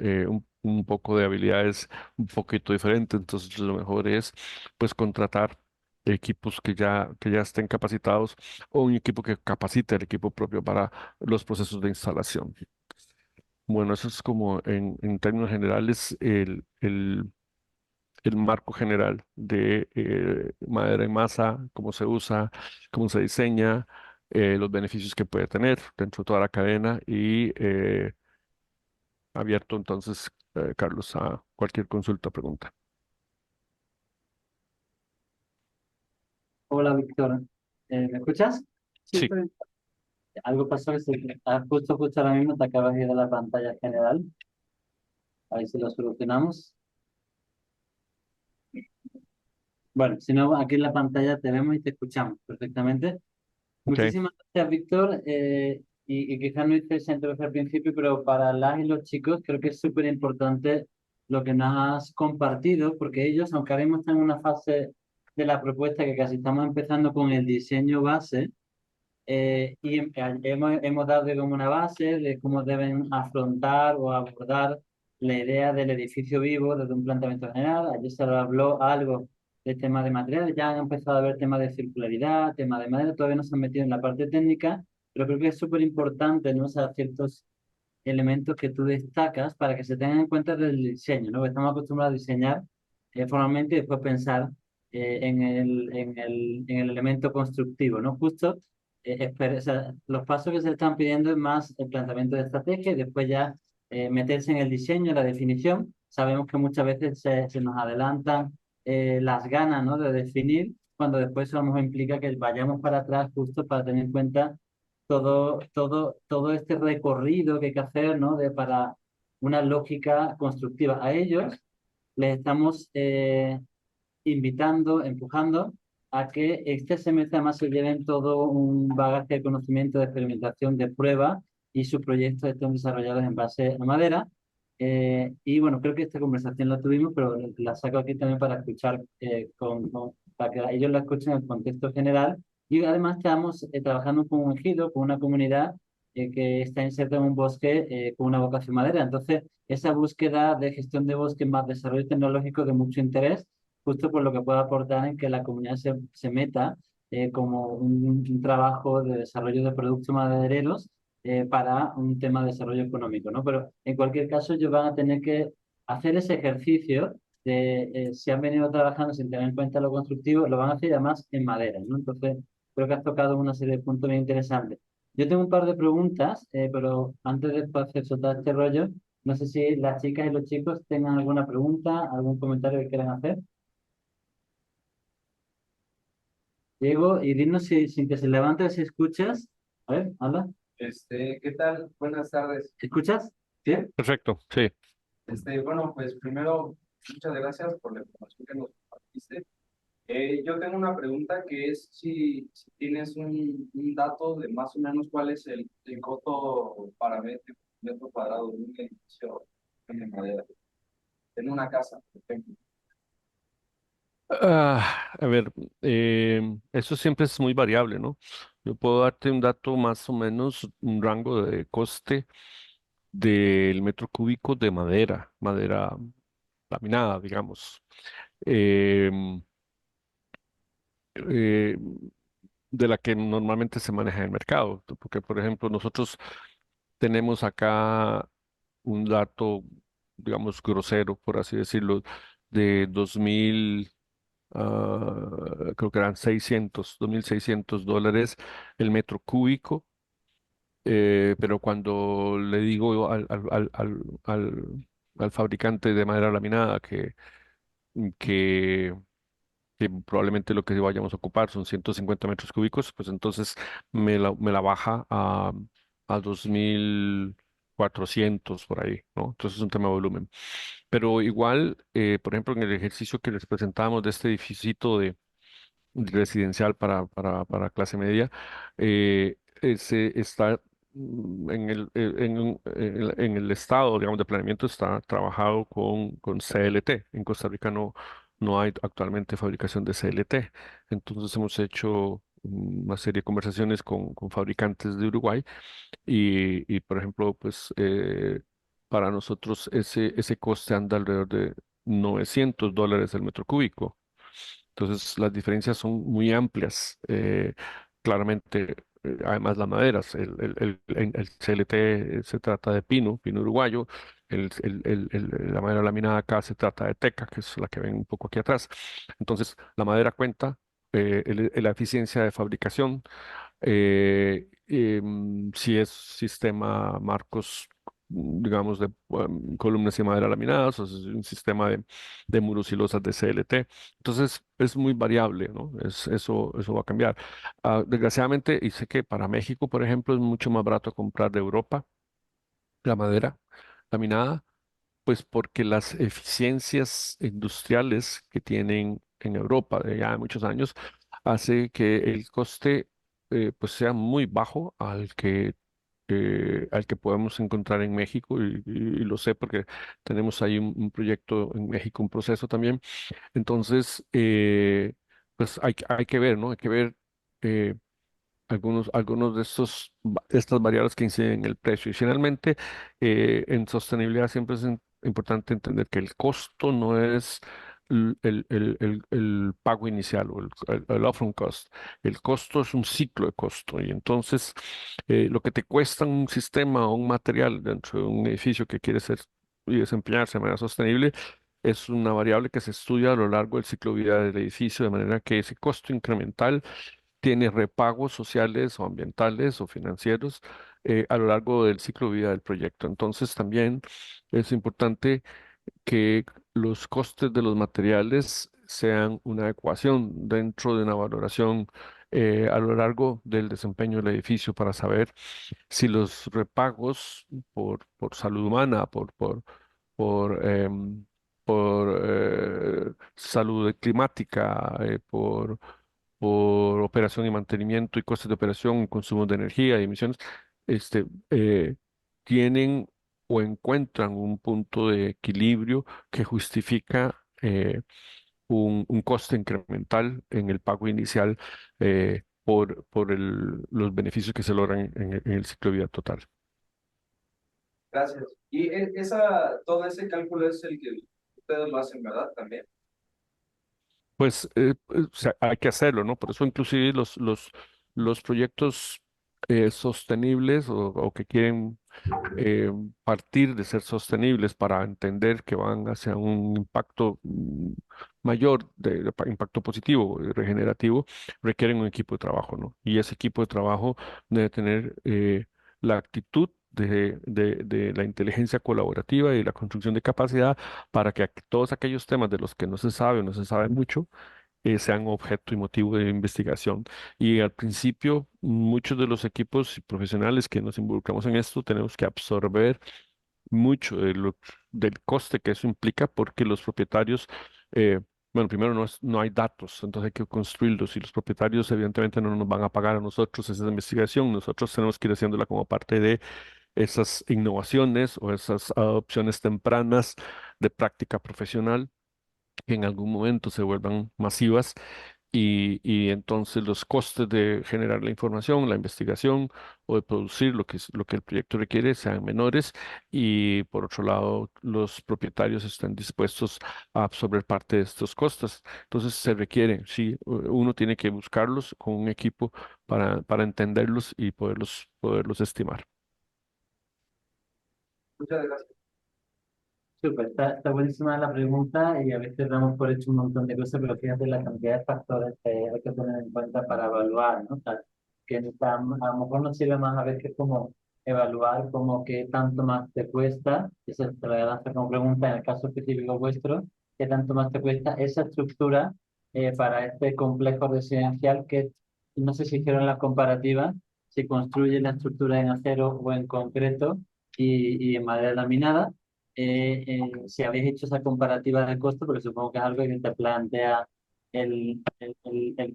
un poco de habilidades un poquito diferentes. Entonces, lo mejor es pues contratar equipos que ya estén capacitados o un equipo que capacite el equipo propio para los procesos de instalación. Bueno, eso es como en términos generales el marco general de madera y masa, cómo se usa, cómo se diseña, los beneficios que puede tener dentro de toda la cadena y abierto entonces, Carlos, a cualquier consulta o pregunta. Hola, Víctor. ¿Me escuchas? Sí, Sí, algo pasó que justo ahora mismo te acabas de ir a la pantalla general. A ver si lo solucionamos. Bueno, si no, aquí en la pantalla te vemos y te escuchamos perfectamente. ok. Muchísimas gracias, Víctor. Y quizás no hice esa introducción al principio, pero para las y los chicos creo que es súper importante lo que nos has compartido, porque ellos, aunque ahora mismo están en una fase de la propuesta que casi estamos empezando con el diseño base, hemos dado como una base de cómo deben afrontar o abordar la idea del edificio vivo desde un planteamiento general. Ayer se habló algo del tema de materiales, ya han empezado a ver temas de circularidad, temas de madera, todavía no se han metido en la parte técnica, pero creo que es súper importante, ¿no? O sea, ciertos elementos que tú destacas para que se tengan en cuenta del diseño, ¿no? Porque estamos acostumbrados a diseñar formalmente y después pensar en el elemento constructivo, ¿no? Justo o sea, los pasos que se están pidiendo es más el planteamiento de estrategia y después ya meterse en el diseño, la definición. Sabemos que muchas veces se nos adelantan las ganas, ¿no? De definir, cuando después eso a lo mejor implica que vayamos para atrás justo para tener en cuenta todo este recorrido que hay que hacer, ¿no? Para una lógica constructiva. A ellos les estamos invitando, empujando a que este semestre además se lleven todo un bagaje de conocimiento, de experimentación, de prueba y sus proyectos están desarrollados en base a madera. Y bueno, creo que esta conversación la tuvimos, pero la saco aquí también para escuchar, para que ellos la escuchen en el contexto general. Y además estamos trabajando con un ejido, con una comunidad que está inserta en un bosque con una vocación madera. Entonces, esa búsqueda de gestión de bosque más desarrollo tecnológico de mucho interés justo por lo que puede aportar en que la comunidad se meta como un trabajo de desarrollo de productos madereros para un tema de desarrollo económico, ¿no? Pero en cualquier caso ellos van a tener que hacer ese ejercicio si han venido trabajando sin tener en cuenta lo constructivo, lo van a hacer además en madera, ¿no? Entonces, creo que has tocado una serie de puntos bien interesantes. Yo tengo un par de preguntas, pero antes de hacer soltar este rollo, no sé si las chicas y los chicos tengan alguna pregunta, algún comentario que quieran hacer. Diego, y dinos si, sin que se levante, si escuchas. A ver, habla. ¿Qué tal? Buenas tardes. ¿Escuchas? ¿Sí? Perfecto, sí. Bueno, pues primero, muchas gracias por la información que nos compartiste. Yo tengo una pregunta que es si tienes un dato de más o menos cuál es el costo para metro cuadrado de un edificio en madera, en una casa, por ejemplo. A ver, eso siempre es muy variable, ¿no? Yo puedo darte un dato más o menos, un rango de coste del metro cúbico de madera, madera laminada, digamos, em, eh, de la que normalmente se maneja en el mercado. Porque, por ejemplo, nosotros tenemos acá un dato, digamos, grosero, por así decirlo, de 2000, creo que eran 2600 $2,600 el metro cúbico. Pero cuando le digo al fabricante de madera laminada que, que probablemente lo que vayamos a ocupar son 150 metros cúbicos, pues entonces me la baja a 2400 por ahí, ¿no? Entonces es un tema de volumen. Pero igual, por ejemplo, en el ejercicio que les presentamos de este edificio residencial para clase media, se está en el estado, digamos, de planeamiento está trabajado con CLT. En Costa Rica no hay actualmente fabricación de CLT. Entonces hemos hecho una serie de conversaciones con fabricantes de Uruguay por ejemplo, pues para nosotros ese coste anda alrededor de $900 el metro cúbico. Entonces, las diferencias son muy amplias. Claramente, además las maderas, el CLT se trata de pino uruguayo, la madera laminada acá se trata de teca, que es la que ven un poco aquí atrás. Entonces, la madera cuenta, la eficiencia de fabricación, si es sistema marcos, digamos, de columnas y madera laminadas, o si es un sistema de muros y losas de CLT. Entonces es muy variable, ¿no? Eso va a cambiar. Desgraciadamente, y sé que para México, por ejemplo, es mucho más barato comprar de Europa la madera laminada, pues porque las eficiencias industriales que tienen en Europa de ya muchos años hace que el coste pues sea muy bajo al que podemos encontrar en México y lo sé porque tenemos ahí un proyecto en México, un proceso también. Entonces, pues hay que ver, ¿no? Hay que ver eh, algunos de estas variables que inciden en el precio. Y finalmente, en sostenibilidad siempre es importante entender que el costo no es el pago inicial o el upfront cost. El costo es un ciclo de costo. Y entonces, lo que te cuesta un sistema o un material dentro de un edificio que quiere ser y desempeñarse de manera sostenible es una variable que se estudia a lo largo del ciclo de vida del edificio, de manera que ese costo incremental tiene repagos sociales o ambientales o financieros a lo largo del ciclo de vida del proyecto. Entonces también es importante que los costes de los materiales sean una ecuación dentro de una valoración a lo largo del desempeño del edificio para saber si los repagos por salud humana, por salud climática, por operación y mantenimiento y costes de operación y consumo de energía y emisiones, este, tienen o encuentran un punto de equilibrio que justifica un coste incremental en el pago inicial por los beneficios que se logran en el ciclo de vida total. Gracias. Y todo ese cálculo es el que ustedes lo hacen, ¿verdad? También. Pues o sea, hay que hacerlo, ¿no? Por eso inclusive los proyectos sostenibles o que quieren partir de ser sostenibles para entender que van hacia un impacto mayor, impacto positivo, regenerativo, requieren un equipo de trabajo, ¿no? Y ese equipo de trabajo debe tener la actitud de la inteligencia colaborativa y la construcción de capacidad para que todos aquellos temas de los que no se sabe o no se sabe mucho, sean objeto y motivo de investigación. Y al principio, muchos de los equipos profesionales que nos involucramos en esto tenemos que absorber mucho del coste que eso implica porque los propietarios, bueno, primero no hay datos, entonces hay que construirlos y los propietarios evidentemente no nos van a pagar a nosotros esa investigación, nosotros tenemos que ir haciéndola como parte de esas innovaciones o esas adopciones tempranas de práctica profesional que en algún momento se vuelvan masivas y entonces los costes de generar la información, la investigación o de producir lo que el proyecto requiere sean menores y por otro lado los propietarios están dispuestos a absorber parte de estos costes. Entonces se requiere, sí, uno tiene que buscarlos con un equipo para entenderlos y poderlos estimar. Muchas gracias. Súper, está buenísima la pregunta y a veces damos por hecho un montón de cosas, pero fíjate la cantidad de factores que hay que tener en cuenta para evaluar, ¿no? O sea, a lo mejor nos sirve más a veces como evaluar como qué tanto más te cuesta, esa te la voy a lanzar como pregunta en el caso específico vuestro, qué tanto más te cuesta esa estructura para este complejo residencial que no sé si hicieron la comparativa, si construye la estructura en acero o en concreto y en madera laminada si habéis hecho esa comparativa de costo, porque supongo que es algo que te plantea el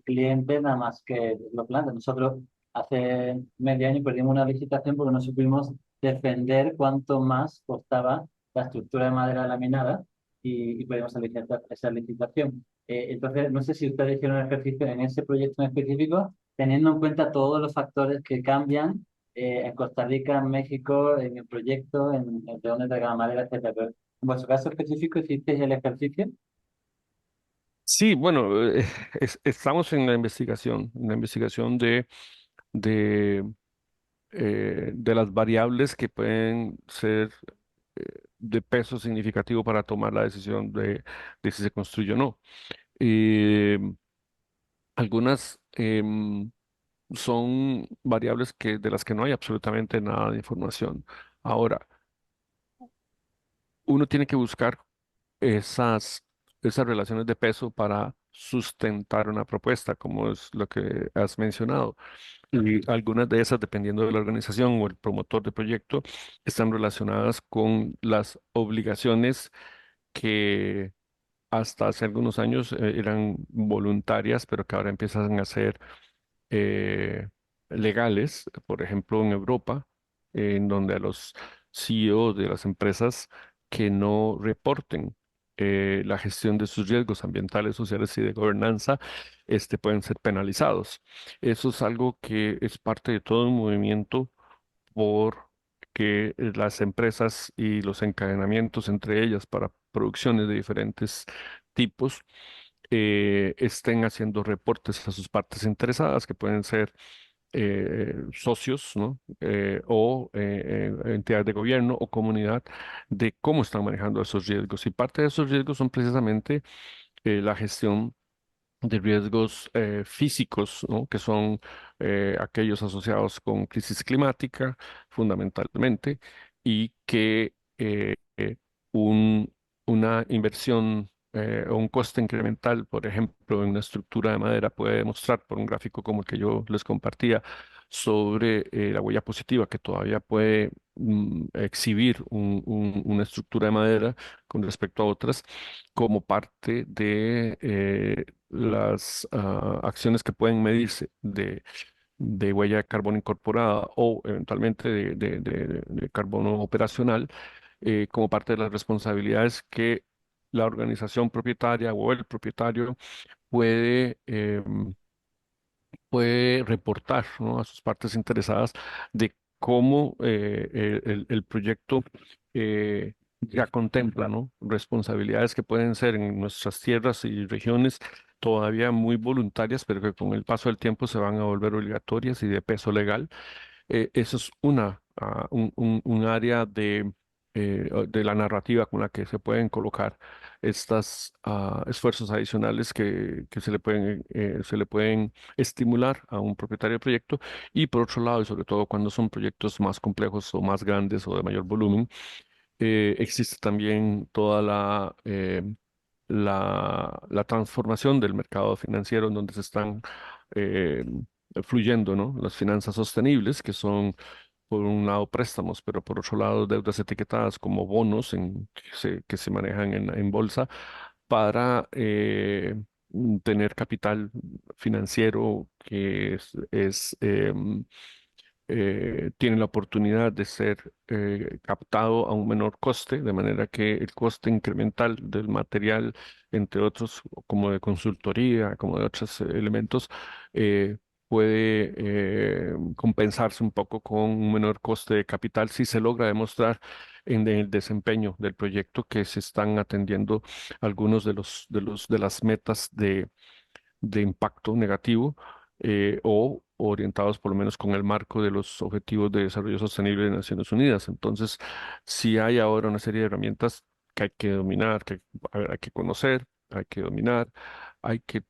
cliente, nada más que lo plantea. Nosotros hace medio año perdimos una licitación porque no supimos defender cuánto más costaba la estructura de madera laminada y perdimos esa licitación. Entonces, no sé si ustedes hicieron un ejercicio en ese proyecto en específico, teniendo en cuenta todos los factores que cambian en Costa Rica, en México, en el proyecto, de dónde traigan la madera, etcétera. Pero en vuestro caso específico, ¿hicisteis el ejercicio? Sí, bueno, estamos en la investigación de, de las variables que pueden ser eh, de peso significativo para tomar la decisión de si se construye o no. Eh, algunas son variables de las que no hay absolutamente nada de información. Ahora, uno tiene que buscar esas relaciones de peso para sustentar una propuesta, como es lo que has mencionado. Y algunas de esas, dependiendo de la organización o el promotor de proyecto, están relacionadas con las obligaciones que hasta hace algunos años eran voluntarias, pero que ahora empiezan a ser eh, legales, por ejemplo, en Europa, en donde a los CEO de las empresas que no reporten la gestión de sus riesgos ambientales, sociales y de gobernanza, pueden ser penalizados. Eso es algo que es parte de todo un movimiento por que las empresas y los encadenamientos entre ellas para producciones de diferentes tipos estén haciendo reportes a sus partes interesadas, que pueden ser socios, ¿no? Entidades de gobierno o comunidad, de cómo están manejando esos riesgos. Y parte de esos riesgos son precisamente la gestión de riesgos físicos, ¿no? Que son aquellos asociados con crisis climática, fundamentalmente, y que un- una inversión o un coste incremental, por ejemplo, en una estructura de madera, puede demostrar por un gráfico como el que yo les compartía sobre la huella positiva que todavía puede exhibir una estructura de madera con respecto a otras como parte de las acciones que pueden medirse de huella de carbono incorporada o eventualmente de carbono operacional, como parte de las responsabilidades que la organización propietaria o el propietario puede, puede reportar, ¿no? A sus partes interesadas de cómo el proyecto ya contempla, ¿no? Responsabilidades que pueden ser en nuestras tierras y regiones todavía muy voluntarias, pero que con el paso del tiempo se van a volver obligatorias y de peso legal. Eso es un área de la narrativa con la que se pueden colocar estos esfuerzos adicionales que se le pueden estimular a un propietario de proyecto. Y por otro lado, y sobre todo cuando son proyectos más complejos o más grandes o de mayor volumen, existe también toda la transformación del mercado financiero en donde se están eh, fluyendo, ¿no? Las finanzas sostenibles, que son por un lado préstamos, pero por otro lado deudas etiquetadas como bonos que se manejan en bolsa para tener capital financiero que tiene la oportunidad de ser captado a un menor coste, de manera que el coste incremental del material, entre otros, como de consultoría, como de otros elementos, eh, puede compensarse un poco con un menor coste de capital si se logra demostrar en el desempeño del proyecto que se están atendiendo algunos de las metas de impacto negativo, o orientados por lo menos con el marco de los Objetivos de Desarrollo Sostenible de Naciones Unidas. Entonces, sí hay ahora una serie de herramientas que hay que dominar, hay que conocer, hay que dominar, hay que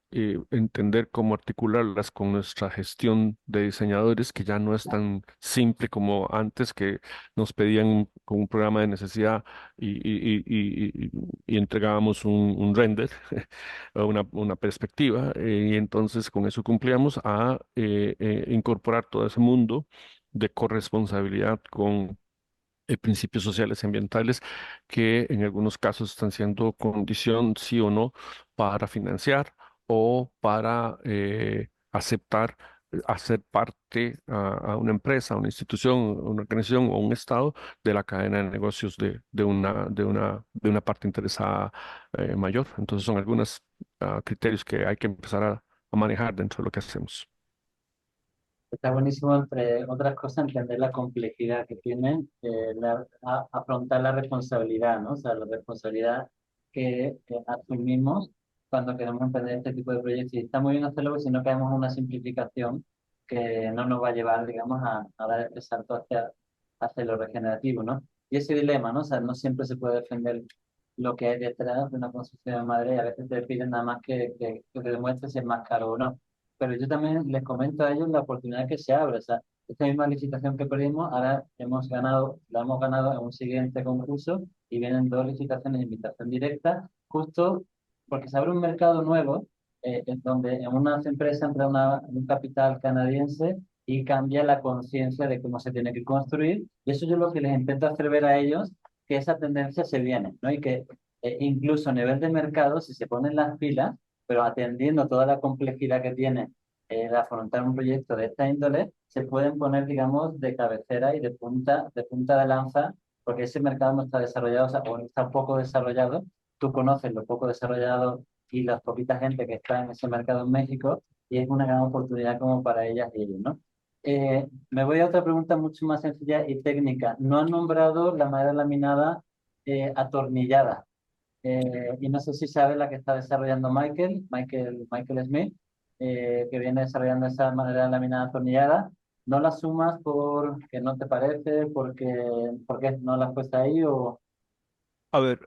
entender cómo articularlas con nuestra gestión de diseñadores, que ya no es tan simple como antes, que nos pedían con un programa de necesidad y entregábamos un render a una perspectiva, y entonces con eso cumplíamos a incorporar todo ese mundo de corresponsabilidad con principios sociales y ambientales que en algunos casos están siendo condición, sí o no, para financiar o para aceptar hacer parte a una empresa, a una institución, a una organización o un estado de la cadena de negocios de una parte interesada mayor. Entonces son algunos criterios que hay que empezar a manejar dentro de lo que hacemos. Está buenísimo, entre otras cosas, entender la complejidad que tiene afrontar la responsabilidad, ¿no? O sea, la responsabilidad que asumimos cuando queremos emprender este tipo de proyectos. Y está muy bien hacerlo, porque si no caemos en una simplificación que no nos va a llevar, digamos, a dar este salto hacia lo regenerativo, ¿no? Y ese dilema, ¿no? O sea, no siempre se puede defender lo que hay detrás de una construcción de madera, y a veces te piden nada más que te demuestres si es más caro o no. Pero yo también les comento a ellos la oportunidad que se abre. O sea, esta misma licitación que perdimos, ahora la hemos ganado en un siguiente concurso, y vienen dos licitaciones de invitación directa, justo porque se abre un mercado nuevo, en donde en unas empresas entra un capital canadiense y cambia la conciencia de cómo se tiene que construir. Y eso yo lo que les intento hacer ver a ellos, que esa tendencia se viene, ¿no? Y que incluso a nivel de mercado, si se ponen las pilas, pero atendiendo toda la complejidad que tiene de afrontar un proyecto de esta índole, se pueden poner, digamos, de cabecera y de punta de lanza, porque ese mercado no está desarrollado, o sea, o está poco desarrollado. Tú conoces lo poco desarrollado y la poquita gente que está en ese mercado en México, y es una gran oportunidad como para ellas y ellos, ¿no? Me voy a otra pregunta mucho más sencilla y técnica. No han nombrado la madera laminada atornillada. Y no sé si sabe la que está desarrollando Michael Smith, que viene desarrollando esa madera laminada atornillada. ¿No la sumas porque no te parece, porque no la has puesto ahí o...? A ver,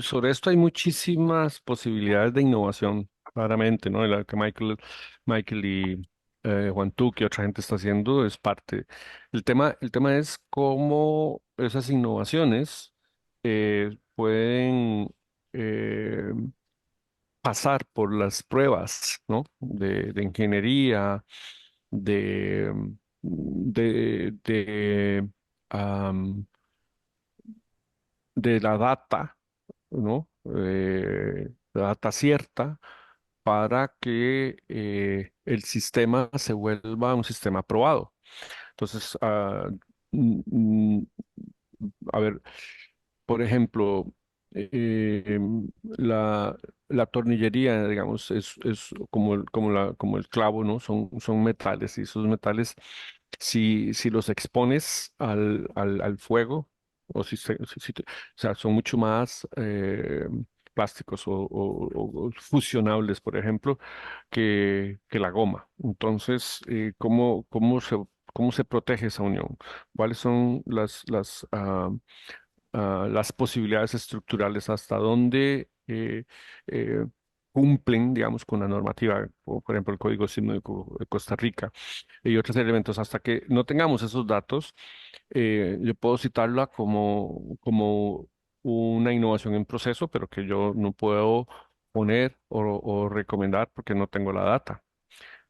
sobre esto hay muchísimas posibilidades de innovación, claramente, ¿no? La que Michael y Juan Tuque y otra gente está haciendo es parte. El tema es cómo esas innovaciones pueden eh, pasar por las pruebas, ¿no? De ingeniería, de, de, de la data, ¿no? La data cierta para que el sistema se vuelva un sistema aprobado. Entonces, mm, mm, a ver, por ejemplo, la tornillería, digamos, es como como el clavo, ¿no? Son metales, y esos metales, si los expones al fuego, o o sea, son mucho más plásticos o fusionables, por ejemplo, que la goma. Entonces, ¿cómo se protege esa unión? ¿Cuáles son las posibilidades estructurales hasta dónde cumplen, digamos, con la normativa, o, por ejemplo, el Código Sísmico de Costa Rica y otros elementos? Hasta que no tengamos esos datos, yo puedo citarla como una innovación en proceso, pero que yo no puedo poner o recomendar porque no tengo la data.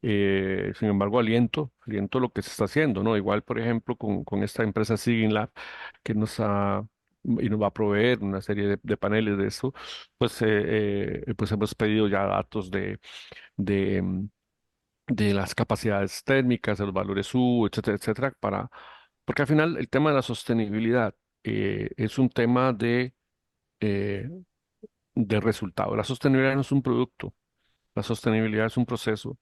Sin embargo, aliento lo que se está haciendo, ¿no? Igual, por ejemplo, con esta empresa SIGINLAB que nos va a proveer una serie de paneles de eso, pues hemos pedido ya datos de, mm, de las capacidades térmicas, de los valores U, etcétera, etcétera, porque al final el tema de la sostenibilidad es un tema eh, de resultado. La sostenibilidad no es un producto, la sostenibilidad es un proceso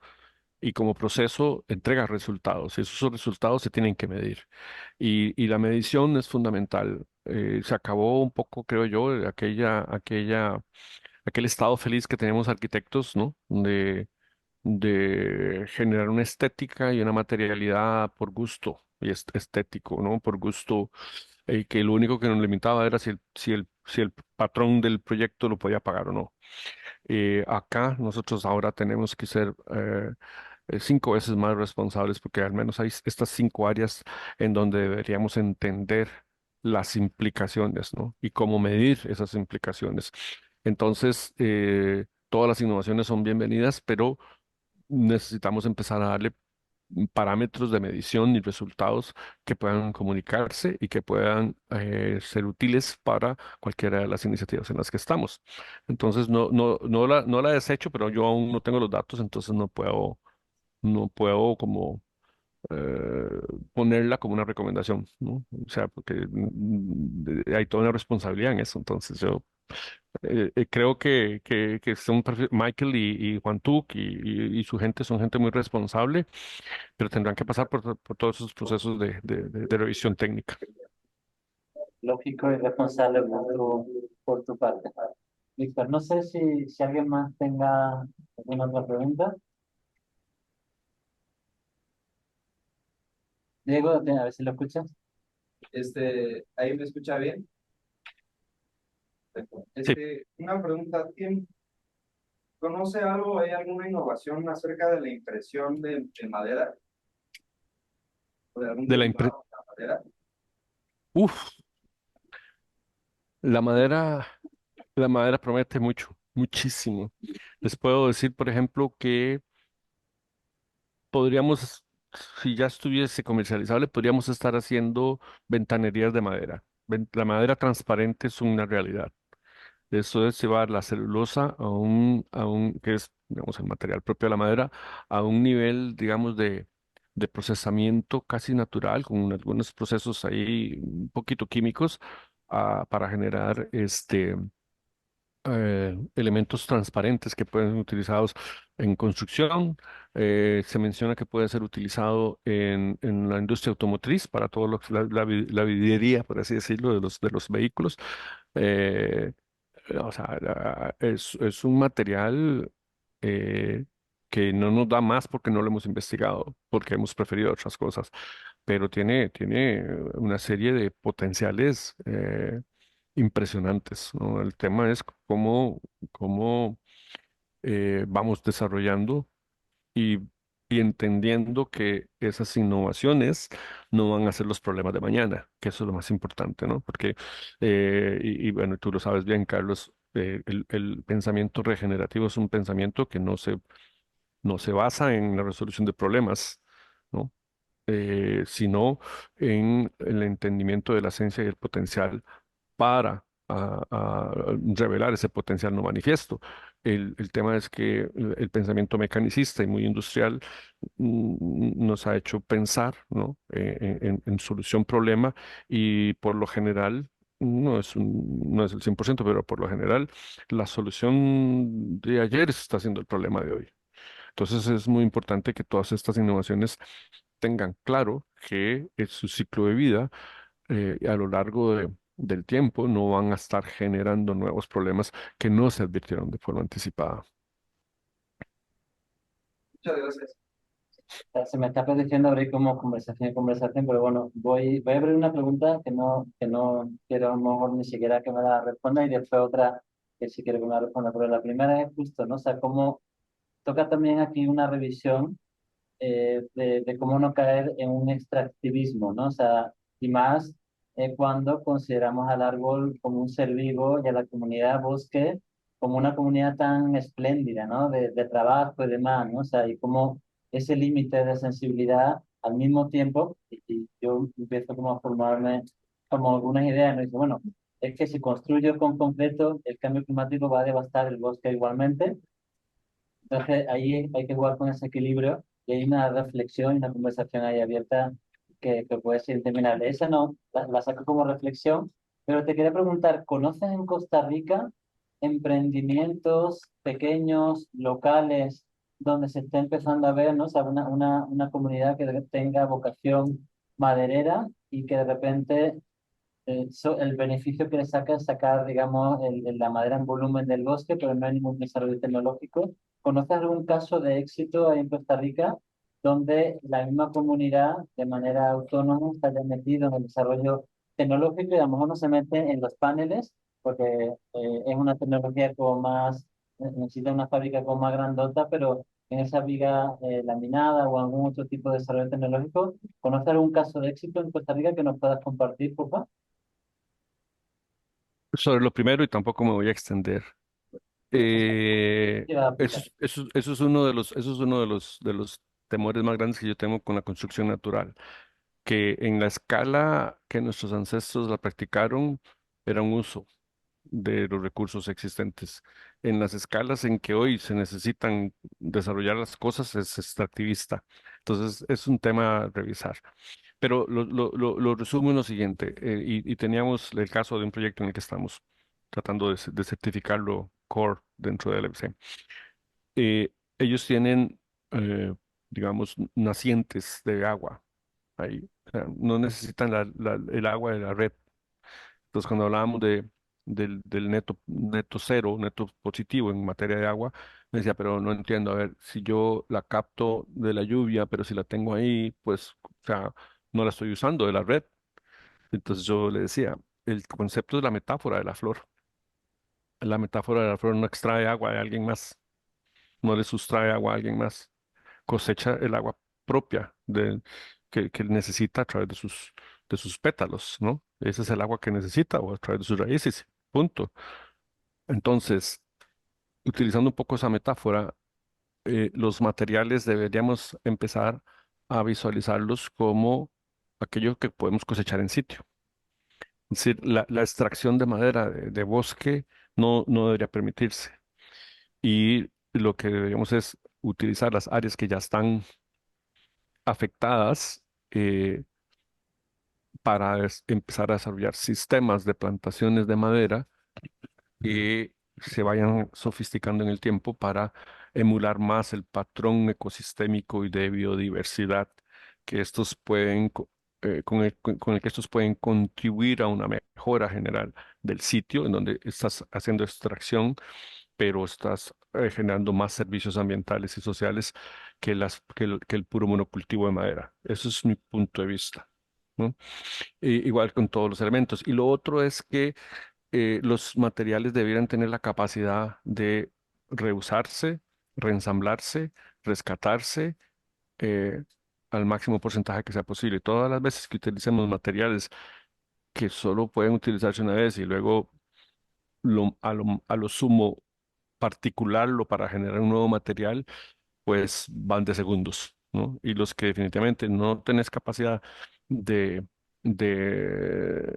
y como proceso entrega resultados y esos resultados se tienen que medir. Y la medición es fundamental. Se acabó un poco, creo yo, de aquel estado feliz que tenemos arquitectos, ¿no? De generar una estética y una materialidad por gusto y estético, ¿no? Por gusto, que lo único que nos limitaba era si el patrón del proyecto lo podía pagar o no. Acá nosotros ahora tenemos que ser 5 veces más responsables porque al menos hay estas 5 áreas en donde deberíamos entender las implicaciones, ¿no? Y cómo medir esas implicaciones. Entonces, todas las innovaciones son bienvenidas, pero necesitamos empezar a darle parámetros de medición y resultados que puedan comunicarse y que puedan ser útiles para cualquiera de las iniciativas en las que estamos. Entonces, no la desecho, pero yo aún no tengo los datos, entonces no puedo como eh, ponerla como una recomendación, ¿no? O sea, porque hay toda una responsabilidad en eso. Entonces, yo creo que Michael y Juan Tuc y su gente son gente muy responsable, pero tendrán que pasar por todos esos procesos de revisión técnica. Lógico y responsable por tu parte. Víctor, no sé si alguien más tenga alguna otra pregunta. Diego, a ver si lo escuchas. ¿Ahí me escucha bien? Sí, Una pregunta, ¿conoce algo, hay alguna innovación acerca de la impresión de madera? ¿O de algún de la impre- derivado de la madera? Uf, la madera, la madera promete mucho, muchísimo. Les puedo decir, por ejemplo, que podríamos, si ya estuviese comercializable, podríamos estar haciendo ventanerías de madera. La madera transparente es una realidad. Eso es llevar la celulosa que es, digamos, el material propio de la madera, a un nivel, digamos, de procesamiento casi natural, con algunos procesos ahí un poquito químicos, para generar elementos transparentes que pueden ser utilizados en construcción. Se menciona que puede ser utilizado en la industria automotriz para todo la vidriería, por así decirlo, de los vehículos. Eh, o sea, es un material eh, que no nos da más porque no lo hemos investigado, porque hemos preferido otras cosas, pero tiene una serie de potenciales impresionantes, ¿no? El tema es cómo vamos desarrollando y, y entendiendo que esas innovaciones no van a ser los problemas de mañana, que eso es lo más importante, ¿no? Porque, bueno, tú lo sabes bien, Carlos, el pensamiento regenerativo es un pensamiento que no se basa en la resolución de problemas, ¿no? Sino en el entendimiento de la esencia y el potencial para revelar ese potencial no manifiesto. El tema es que el pensamiento mecanicista y muy industrial nos ha hecho pensar, ¿no? En solución problema y por lo general, no es el 100%, pero por lo general la solución de ayer está siendo el problema de hoy. Entonces es muy importante que todas estas innovaciones tengan claro que es su ciclo de vida a lo largo del tiempo no van a estar generando nuevos problemas que no se advirtieron de forma anticipada. Muchas gracias. Se me está apeteciendo abrir como conversación, pero bueno, voy a abrir una pregunta que no quiero a lo mejor ni siquiera que me la responda y después otra que sí quiero que me la responda. Pero la primera es justo, ¿no? O sea, cómo toca también aquí una revisión de cómo no caer en un extractivismo, ¿no? O sea, y más cuando consideramos al árbol como un ser vivo y a la comunidad bosque como una comunidad tan espléndida, ¿no? De trabajo y demás, ¿no? O sea, y como ese límite de sensibilidad al mismo tiempo, y yo empiezo como a formarme como algunas ideas, ¿no? Y dice, bueno, es que si construyo con concreto, el cambio climático va a devastar el bosque igualmente. Entonces, ahí hay que jugar con ese equilibrio y hay una reflexión y una conversación ahí abierta que puede ser interminable. Esa no, la saco como reflexión, pero te quería preguntar, ¿conoces en Costa Rica emprendimientos pequeños, locales, donde se esté empezando a ver, ¿no? O sea, una comunidad que tenga vocación maderera y que de repente el beneficio que le saca es sacar, digamos, la madera en volumen del bosque, pero no hay ningún desarrollo tecnológico? ¿Conoces algún caso de éxito ahí en Costa Rica donde la misma comunidad, de manera autónoma, se haya metido en el desarrollo tecnológico y a lo mejor no se mete en los paneles, porque es una tecnología como más, necesita una fábrica como más grandota, pero en esa viga laminada o algún otro tipo de desarrollo tecnológico? ¿Conoces algún caso de éxito en Costa Rica que nos puedas compartir, por favor? Sobre lo primero, y tampoco me voy a extender. Te va a aplicar. Eso es uno de eso es uno de los temores más grandes que yo tengo con la construcción natural, que en la escala que nuestros ancestros la practicaron era un uso de los recursos existentes. En las escalas en que hoy se necesitan desarrollar las cosas es extractivista. Entonces es un tema a revisar. Pero lo resumo en lo siguiente, y teníamos el caso de un proyecto en el que estamos tratando de certificarlo core dentro del EBC. Ellos tienen, eh, digamos, nacientes de agua ahí. O sea, no necesitan el agua de la red. Entonces, cuando hablábamos del neto cero, neto positivo en materia de agua, me decía, pero no entiendo, a ver, si yo la capto de la lluvia, pero si la tengo ahí, pues, o sea, no la estoy usando de la red. Entonces yo le decía, el concepto es la metáfora de la flor. La metáfora de la flor no extrae agua de alguien más, no le sustrae agua a alguien más, cosecha el agua propia que necesita a través de sus pétalos, ¿no? Ese es el agua que necesita o a través de sus raíces, punto. Entonces, utilizando un poco esa metáfora, los materiales deberíamos empezar a visualizarlos como aquello que podemos cosechar en sitio. Es decir, la extracción de madera de bosque no debería permitirse. Y lo que deberíamos es utilizar las áreas que ya están afectadas para empezar a desarrollar sistemas de plantaciones de madera que se vayan sofisticando en el tiempo para emular más el patrón ecosistémico y de biodiversidad que estos pueden, con el que estos pueden contribuir a una mejora general del sitio en donde estás haciendo extracción, pero estás generando más servicios ambientales y sociales que el puro monocultivo de madera. Eso es mi punto de vista, ¿no? Igual con todos los elementos. Y lo otro es que los materiales debieran tener la capacidad de reusarse, reensamblarse, rescatarse eh, al máximo porcentaje que sea posible. Todas las veces que utilicemos materiales que solo pueden utilizarse una vez y luego a lo sumo particularlo para generar un nuevo material, pues van de segundos, ¿no? Y los que definitivamente no tenés capacidad de, de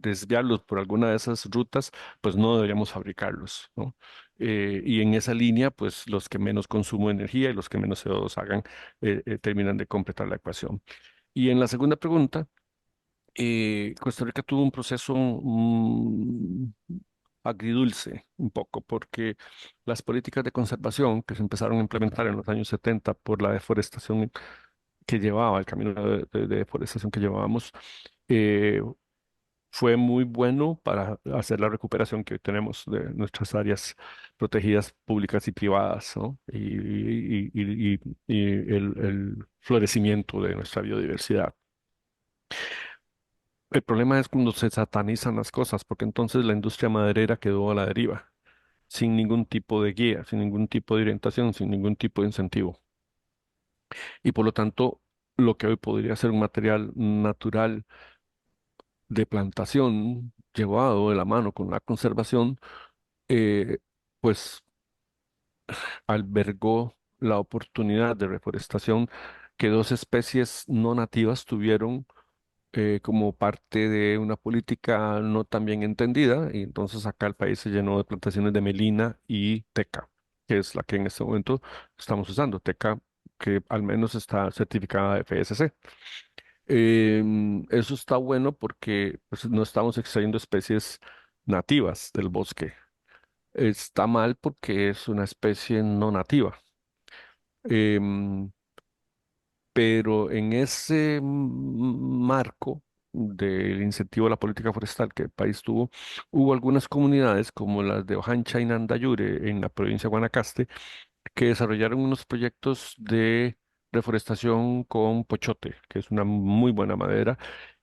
desviarlos por alguna de esas rutas, pues no deberíamos fabricarlos, ¿no? Y en esa línea, pues los que menos consumo de energía y los que menos CO2 hagan, terminan de completar la ecuación. Y en la segunda pregunta, Costa Rica tuvo un proceso agridulce un poco, porque las políticas de conservación que se empezaron a implementar en los años 70 por la deforestación que llevaba, el camino de deforestación que llevábamos, eh, fue muy bueno para hacer la recuperación que hoy tenemos de nuestras áreas protegidas públicas y privadas, ¿no? Y el florecimiento de nuestra biodiversidad. El problema es cuando se satanizan las cosas, porque entonces la industria maderera quedó a la deriva, sin ningún tipo de guía, sin ningún tipo de orientación, sin ningún tipo de incentivo. Y por lo tanto, lo que hoy podría ser un material natural de plantación llevado de la mano con la conservación, eh, pues albergó la oportunidad de reforestación que dos especies no nativas tuvieron como parte de una política no tan bien entendida, y entonces acá el país se llenó de plantaciones de melina y teca, que es la que en este momento estamos usando, teca que al menos está certificada FSC. Eso está bueno porque pues, no estamos extrayendo especies nativas del bosque. Está mal porque es una especie no nativa. Em, pero en ese marco del incentivo a la política forestal que el país tuvo, hubo algunas comunidades como las de Ojancha y Nandayure en la provincia de Guanacaste que desarrollaron unos proyectos de reforestación con pochote, que es una muy buena madera,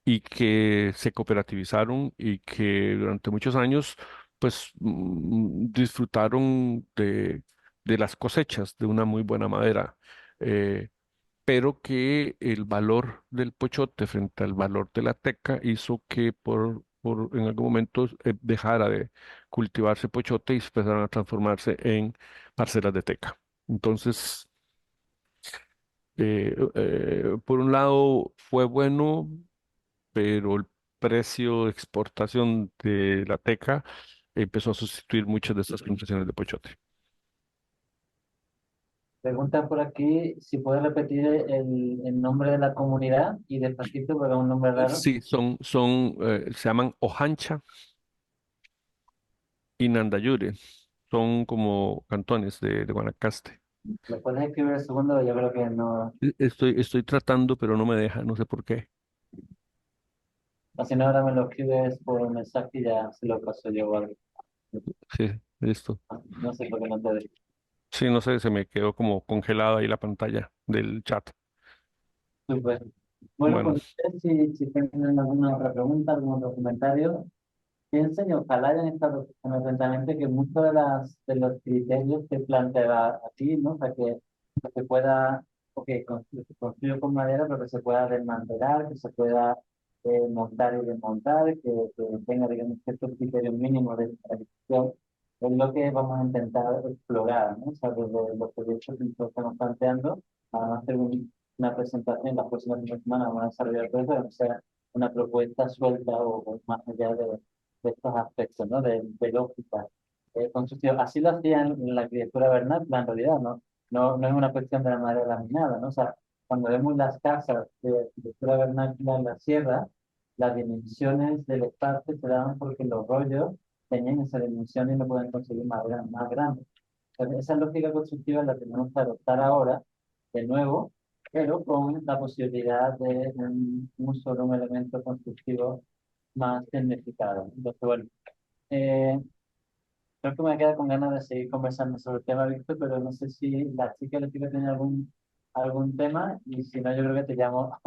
y que se cooperativizaron y que durante muchos años pues disfrutaron de las cosechas de una muy buena madera. eh, pero que el valor del pochote frente al valor de la teca hizo que en algún momento dejara de cultivarse pochote y se empezaron a transformarse en parcelas de teca. Entonces, por un lado fue bueno, pero el precio de exportación de la teca empezó a sustituir muchas de estas plantaciones de pochote. Pregunta por aquí si puedes repetir el nombre de la comunidad y despacito porque es un nombre raro. Sí, se llaman Ojancha y Nandayure. Son como cantones de Guanacaste. ¿Lo puedes escribir el segundo? Yo creo que no. Estoy tratando, pero no me deja, no sé por qué. O si no, ahora me lo escribes por un mensaje y ya se lo paso yo o algo. Sí, listo. No sé por qué no te dejo. Sí, no sé, se me quedó como congelada ahí la pantalla del chat. Súper. Bueno, Bueno, pues no sé si tienen alguna otra pregunta, algún otro comentario. Piensen y ojalá hayan estado escuchando atentamente que muchos de los criterios que plantea aquí, ¿no? O sea, que se pueda, o que se construye con madera, pero que se pueda desmantelar, que se pueda montar y desmontar, que tenga, digamos, ciertos criterios mínimos de extracción, es lo que vamos a intentar explorar, ¿no? O sea, desde los proyectos que nosotros estamos planteando, vamos a hacer una presentación la próxima semana, vamos a desarrollar todo eso, o sea, una propuesta suelta o más allá de estos aspectos, ¿no? De lógica constructiva. Así lo hacían en la arquitectura vernácula, en realidad, ¿no? No es una cuestión de la madera laminada, ¿no? O sea, cuando vemos las casas de arquitectura vernácula en la sierra, las dimensiones del espacio se daban porque los rollos tenían esa dimensión y no pueden conseguir madera más grande. Entonces, esa lógica constructiva la tenemos que adoptar ahora, de nuevo, pero con la posibilidad de un uso de un elemento constructivo más tecnificado. Entonces, bueno, eh, creo que me queda con ganas de seguir conversando sobre el tema, Víctor, pero no sé si la chica le tiene algún tema y si no, yo creo que te llamo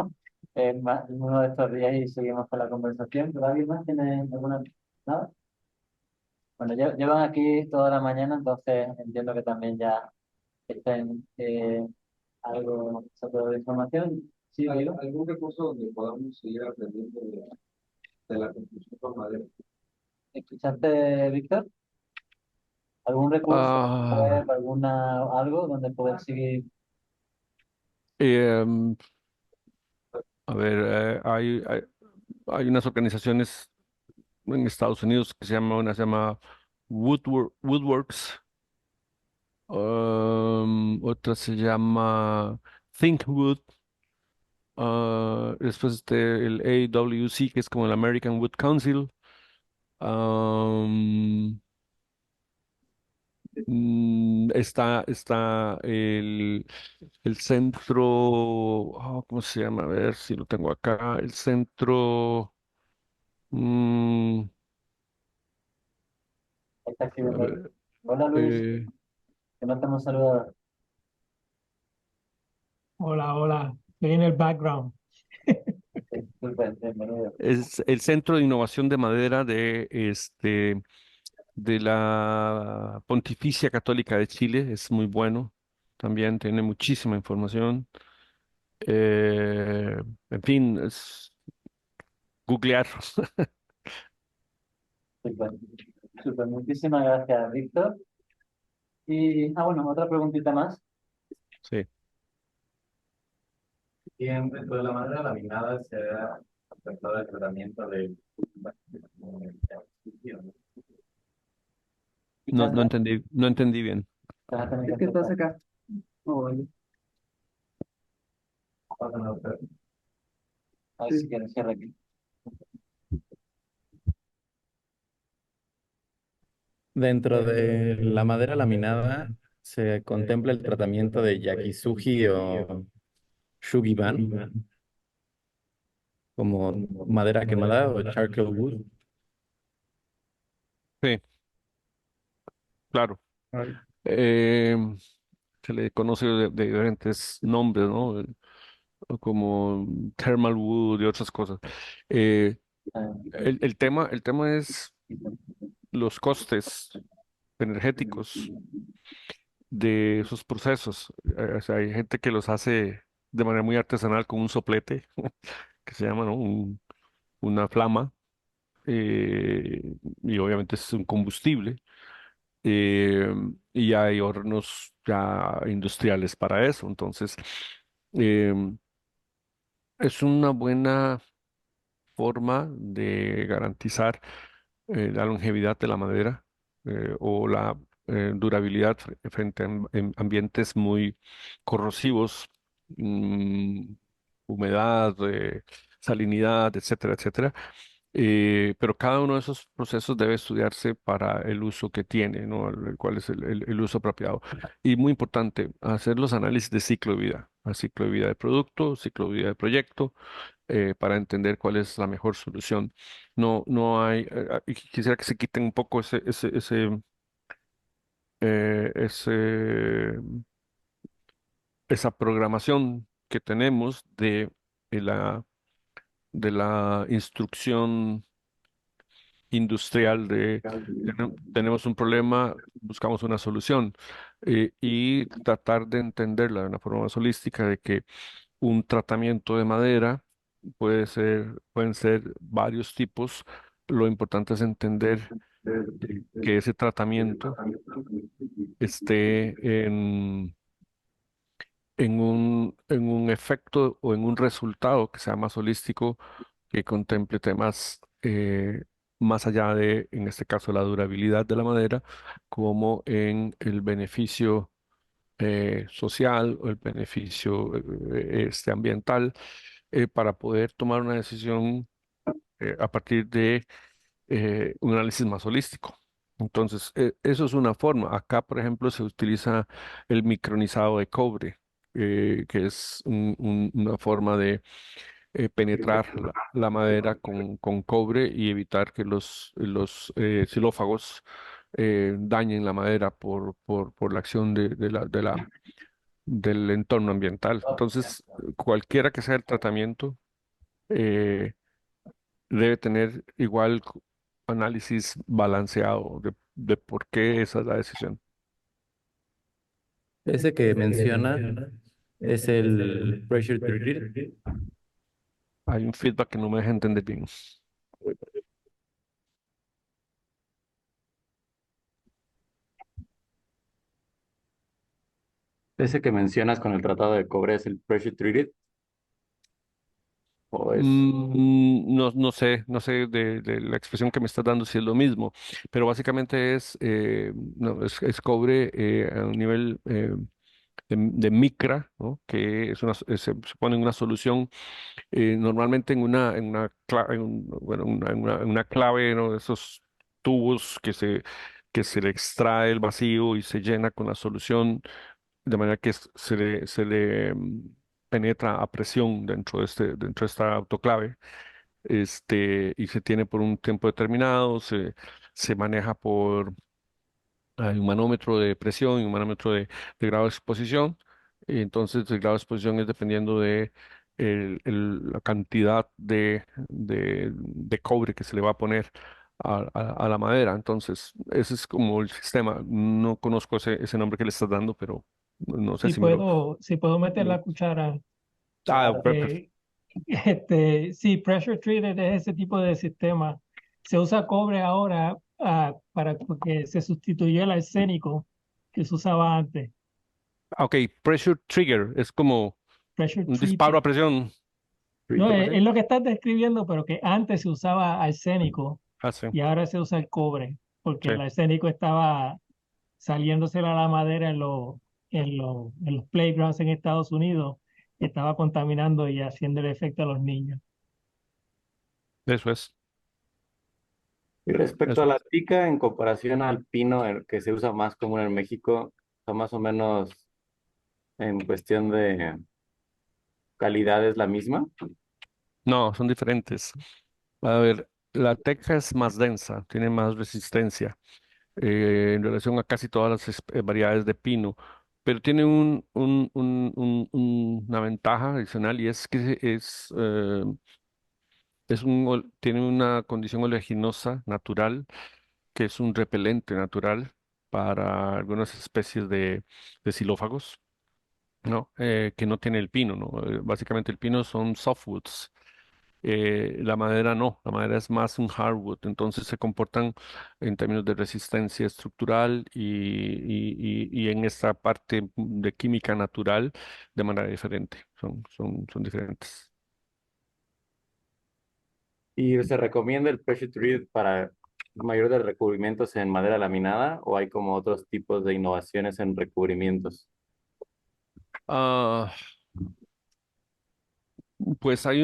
uno de estos días y seguimos con la conversación. ¿Pero alguien más tiene alguna? ¿Nada? Bueno, llevan aquí toda la mañana, entonces entiendo que también ya estén algo sobre la información. Sí, digo. ¿Algún recurso donde podamos seguir aprendiendo de la construcción con madera? ¿Escuchaste, Víctor? ¿Algún recurso ah, web, algo donde poder seguir? em, a ver, hay unas organizaciones en Estados Unidos una se llama Woodworks, otra se llama ThinkWood, después el AWC, que es como el American Wood Council. am, está el centro, ¿cómo se llama? A ver si lo tengo acá. El centro. Mm, Ahí está a escribiendo. ver, Hola Luis, eh, que no te hemos saludado. Hola, hola. Estoy en el background. Disculpe, bienvenido. es el Centro de Innovación de Madera de la Pontificia Católica de Chile. Es muy bueno. También tiene muchísima información. Eh, en fin, es googlear. Súper, súper, muchísimas gracias, Víctor. Y, bueno, otra preguntita más. Sí. Y dentro de la manera laminada se ha afectado el tratamiento de... No, Quizás no entendí bien. vas a tener que ¿Qué estás aceptar. acá? Oh, vale. A ver si Sí. quieres cierra aquí. Dentro de la madera laminada se contempla el tratamiento de yakizuji o shugiban como madera quemada o charcoal wood. Sí, claro. Ay. Eh, Se le conoce de diferentes nombres, ¿no? Como thermal wood y otras cosas. Eh, el tema es los costes energéticos de esos procesos. O sea, hay gente que los hace de manera muy artesanal con un soplete, que se llama, ¿no? Una flama, y obviamente es un combustible. eh, y hay hornos ya industriales para eso. Entonces, em, es una buena forma de garantizar la longevidad de la madera, o la durabilidad frente a en ambientes muy corrosivos, mm, humedad, salinidad, etcétera, etcétera. Pero cada uno de esos procesos debe estudiarse para el uso que tiene, ¿no? Cuál es el uso apropiado. Y muy importante, hacer los análisis de ciclo de vida, a ciclo de vida de producto, ciclo de vida de proyecto, para entender cuál es la mejor solución. No hay, y quisiera que se quiten un poco esa programación que tenemos de de la instrucción industrial de tenemos un problema, buscamos una solución, y tratar de entenderla de una forma más holística, de que un tratamiento de madera pueden ser varios tipos. Lo importante es entender que ese tratamiento esté en un efecto o en un resultado que sea más holístico, que contemple temas más allá de, en este caso, la durabilidad de la madera, como en el beneficio social o el beneficio ambiental, para poder tomar una decisión a partir de un análisis más holístico. Entonces, eso es una forma. Acá, por ejemplo, se utiliza el micronizado de cobre, que es una forma de penetrar la madera con cobre y evitar que los xilófagos dañen la madera por la acción del entorno ambiental. Entonces, cualquiera que sea el tratamiento, eh, debe tener igual análisis balanceado de por qué esa es la decisión. Ese que menciona es el pressure treated. Hay un feedback que no me deja entender bien. Ese que mencionas con el tratado de cobre es el pressure treated. O es. No sé de la expresión que me estás dando si es lo mismo, pero básicamente no, es cobre a un nivel de micra, ¿no? Que se pone en una solución, normalmente bueno, en una clave, ¿no? De esos tubos que se le extrae el vacío y se llena con la solución, de manera que se le penetra a presión dentro de esta autoclave. y se tiene por un tiempo determinado, se maneja por hay un manómetro de presión y un manómetro de grado de exposición. Y entonces, el grado de exposición es dependiendo de la cantidad de cobre que se le va a poner a la madera. Entonces, ese es como el sistema. No conozco ese nombre que le estás dando, pero no sé Si si me lo... puedo, si puedo meter la cuchara, Ah, Claro. sí, pressure treated es ese tipo de sistema. Se usa cobre ahora para porque se sustituyó el arsénico que se usaba antes. ok, pressure trigger. Es como Pressure un disparo treated. a presión. No, Algo así. es lo que estás describiendo, pero que antes se usaba arsénico Ah, sí. y ahora se usa el cobre, porque Sí. el arsénico estaba saliéndosela a la madera en los playgrounds en Estados Unidos, estaba contaminando y haciendo el efecto a los niños. Eso es. Y respecto a Eso la es. tica, en comparación al pino, el que se usa más común en México, son más o menos en cuestión de calidad es la misma. No, son diferentes. A ver, la teca es más densa, tiene más resistencia en relación a casi todas las variedades de pino, pero tiene una ventaja adicional y es que tiene una condición oleaginosa natural, que es un repelente natural para algunas especies de xilófagos, ¿no? Que no tiene el pino, ¿no? Básicamente el pino son softwoods. La madera no, la madera es más un hardwood, entonces se comportan en términos de resistencia estructural y en esta parte de química natural de manera diferente, son diferentes. ¿Y se recomienda el pressure treat para mayor de recubrimientos en madera laminada o hay como otros tipos de innovaciones en recubrimientos? Ah, pues hay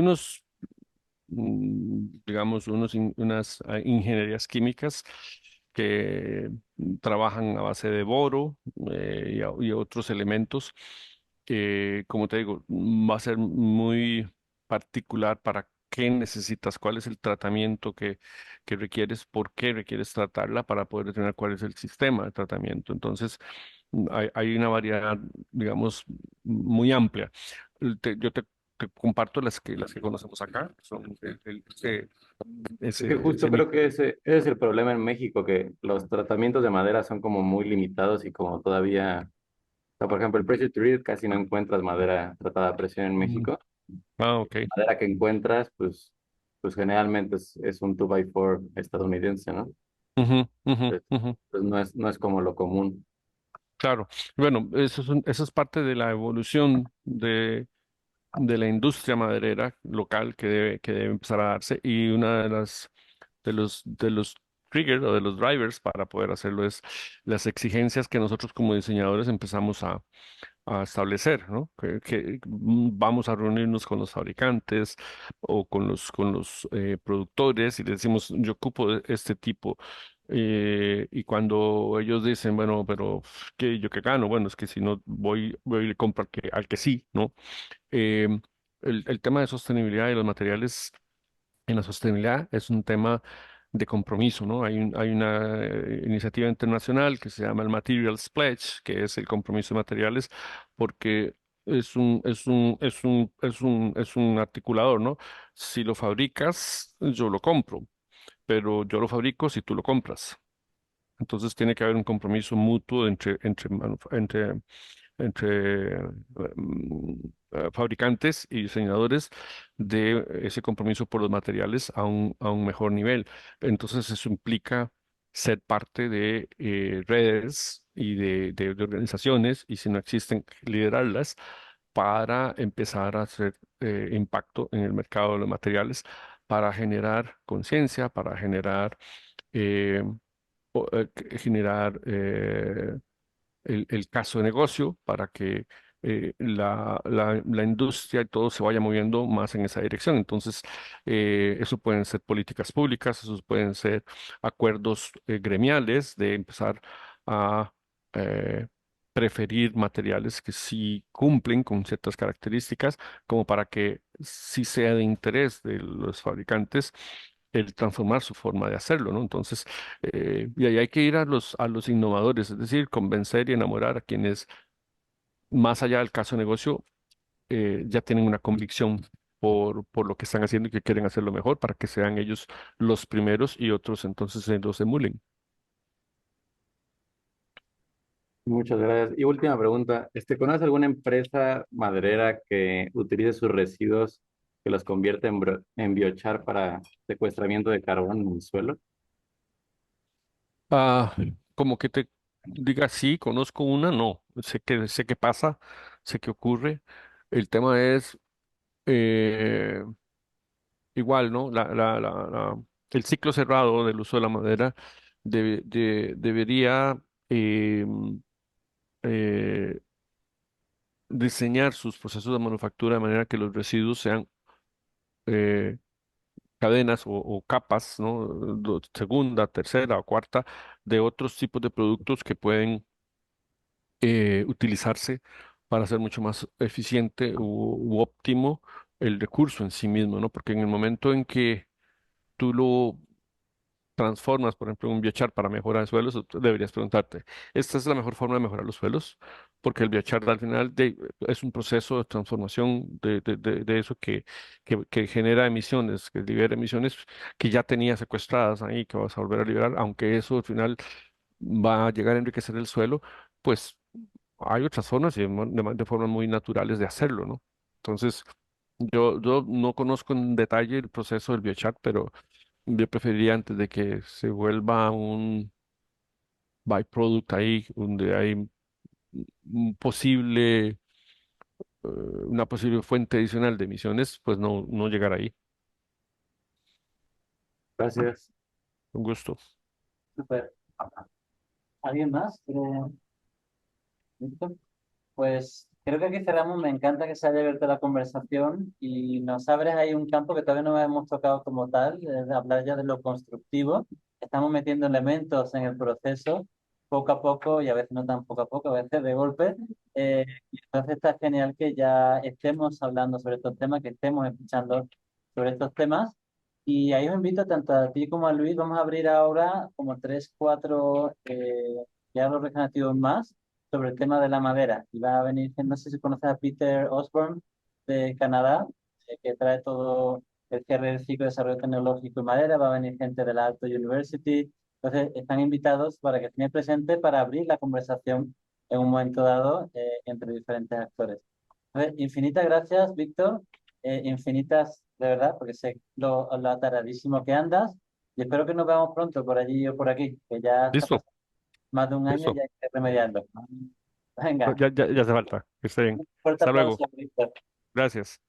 digamos, unas ingenierías químicas que trabajan a base de boro y otros elementos que, como te digo, va a ser muy particular para qué necesitas, cuál es el tratamiento que requieres, por qué requieres tratarla para poder determinar cuál es el sistema de tratamiento. Entonces, hay una variedad, digamos, muy amplia. Yo te comparto las que conocemos acá, son Es que justo ese creo que ese es el problema en México, que los tratamientos de madera son como muy limitados y como todavía, o sea, por ejemplo, el pressure treat casi no encuentras madera tratada a presión en Mm. México. Ah, ok. Madera que encuentras, pues generalmente es un 2x4 estadounidense, ¿no? Ujú, ujú, Pues, ujú. pues no es como lo común. Claro. Bueno, eso es parte de la evolución de la industria maderera local que debe empezar a darse y una de los triggers o de los drivers para poder hacerlo es las exigencias que nosotros como diseñadores empezamos a establecer, ¿no? Que vamos a reunirnos con los fabricantes o con los productores y les decimos, yo ocupo de este tipo. Y cuando ellos dicen, bueno, pero ¿qué, yo qué gano? Bueno, es que si no voy y compro al que sí, ¿no? Eh, el tema de sostenibilidad de los materiales en la sostenibilidad es un tema de compromiso, ¿no? Hay una iniciativa internacional que se llama el Materials Pledge, que es el compromiso de materiales, porque es un articulador, ¿no? Si lo fabricas, yo lo compro, pero yo lo fabrico si tú lo compras. Entonces tiene que haber un compromiso mutuo entre fabricantes y diseñadores de ese compromiso por los materiales a un mejor nivel. Entonces eso implica ser parte de redes y de organizaciones y si no existen, liderarlas para empezar a hacer impacto en el mercado de los materiales, para generar conciencia, para eh, generar el caso de negocio para que la industria y todo se vaya moviendo más en esa dirección. Entonces, eso pueden ser políticas públicas, esos pueden ser acuerdos gremiales de empezar a eh, preferir materiales que sí cumplen con ciertas características, como para que sí sea de interés de los fabricantes el transformar su forma de hacerlo, ¿no? Entonces, y ahí hay que ir a los innovadores, es decir, convencer y enamorar a quienes, más allá del caso de negocio, ya tienen una convicción por lo que están haciendo y que quieren hacerlo mejor para que sean ellos los primeros y otros entonces los emulen. Muchas gracias. Y última pregunta, ¿conoces alguna empresa maderera que utilice sus residuos, que los convierte en biochar para secuestramiento de carbón en el suelo? Ah, como que te diga, sí, conozco una, no, sé que pasa, sé que ocurre. El tema es eh, igual, ¿no? El ciclo cerrado del uso de la madera debería eh, eh, diseñar sus procesos de manufactura de manera que los residuos sean eh, cadenas o capas, ¿no? Segunda, tercera o cuarta de otros tipos de productos que pueden utilizarse para hacer mucho más eficiente u óptimo el recurso en sí mismo, ¿no? Porque en el momento en que tú lo transformas, por ejemplo, en un biochar para mejorar suelos, tú deberías preguntarte, ¿esta es la mejor forma de mejorar los suelos? Porque el biochar al final es un proceso de transformación de eso que genera emisiones, que libera emisiones que ya tenía secuestradas ahí, que vas a volver a liberar, aunque eso al final va a llegar a enriquecer el suelo, pues hay otras formas y de formas muy naturales de hacerlo, ¿no? Entonces, yo no conozco en detalle el proceso del biochar, pero yo preferiría antes de que se vuelva un byproduct ahí, donde hay un posible, una posible fuente adicional de emisiones, pues no llegar ahí. Gracias. Un gusto. Súper. ¿Alguien más? ¿Listo? Pues creo que aquí cerramos. Me encanta que se haya abierto la conversación y nos abres ahí un campo que todavía no hemos tocado como tal, de hablar ya de lo constructivo. Estamos metiendo elementos en el proceso poco a poco y a veces no tan poco a poco, a veces de golpe. Y entonces está genial que ya estemos hablando sobre estos temas, que estemos escuchando sobre estos temas. Y ahí os invito tanto a ti como a Luis. Vamos a abrir ahora como tres, cuatro diálogos regenerativos más sobre el tema de la madera. Y va a venir, no sé si conoces a Peter Osborne de Canadá, que trae todo el cierre del ciclo de desarrollo tecnológico y madera. Va a venir gente de la Aalto University. Entonces, están invitados para que estén presentes para abrir la conversación en un momento dado entre diferentes actores. Entonces, infinitas gracias, Víctor. Infinitas, de verdad, porque sé lo ataradísimo que andas. Y espero que nos veamos pronto por allí o por aquí, que ya está Listo, pasando más de un año y listo. ya hay que ir remediando. Venga, Ya hace falta. Que esté bien. un fuerte Hasta aplauso, luego. Víctor. Gracias.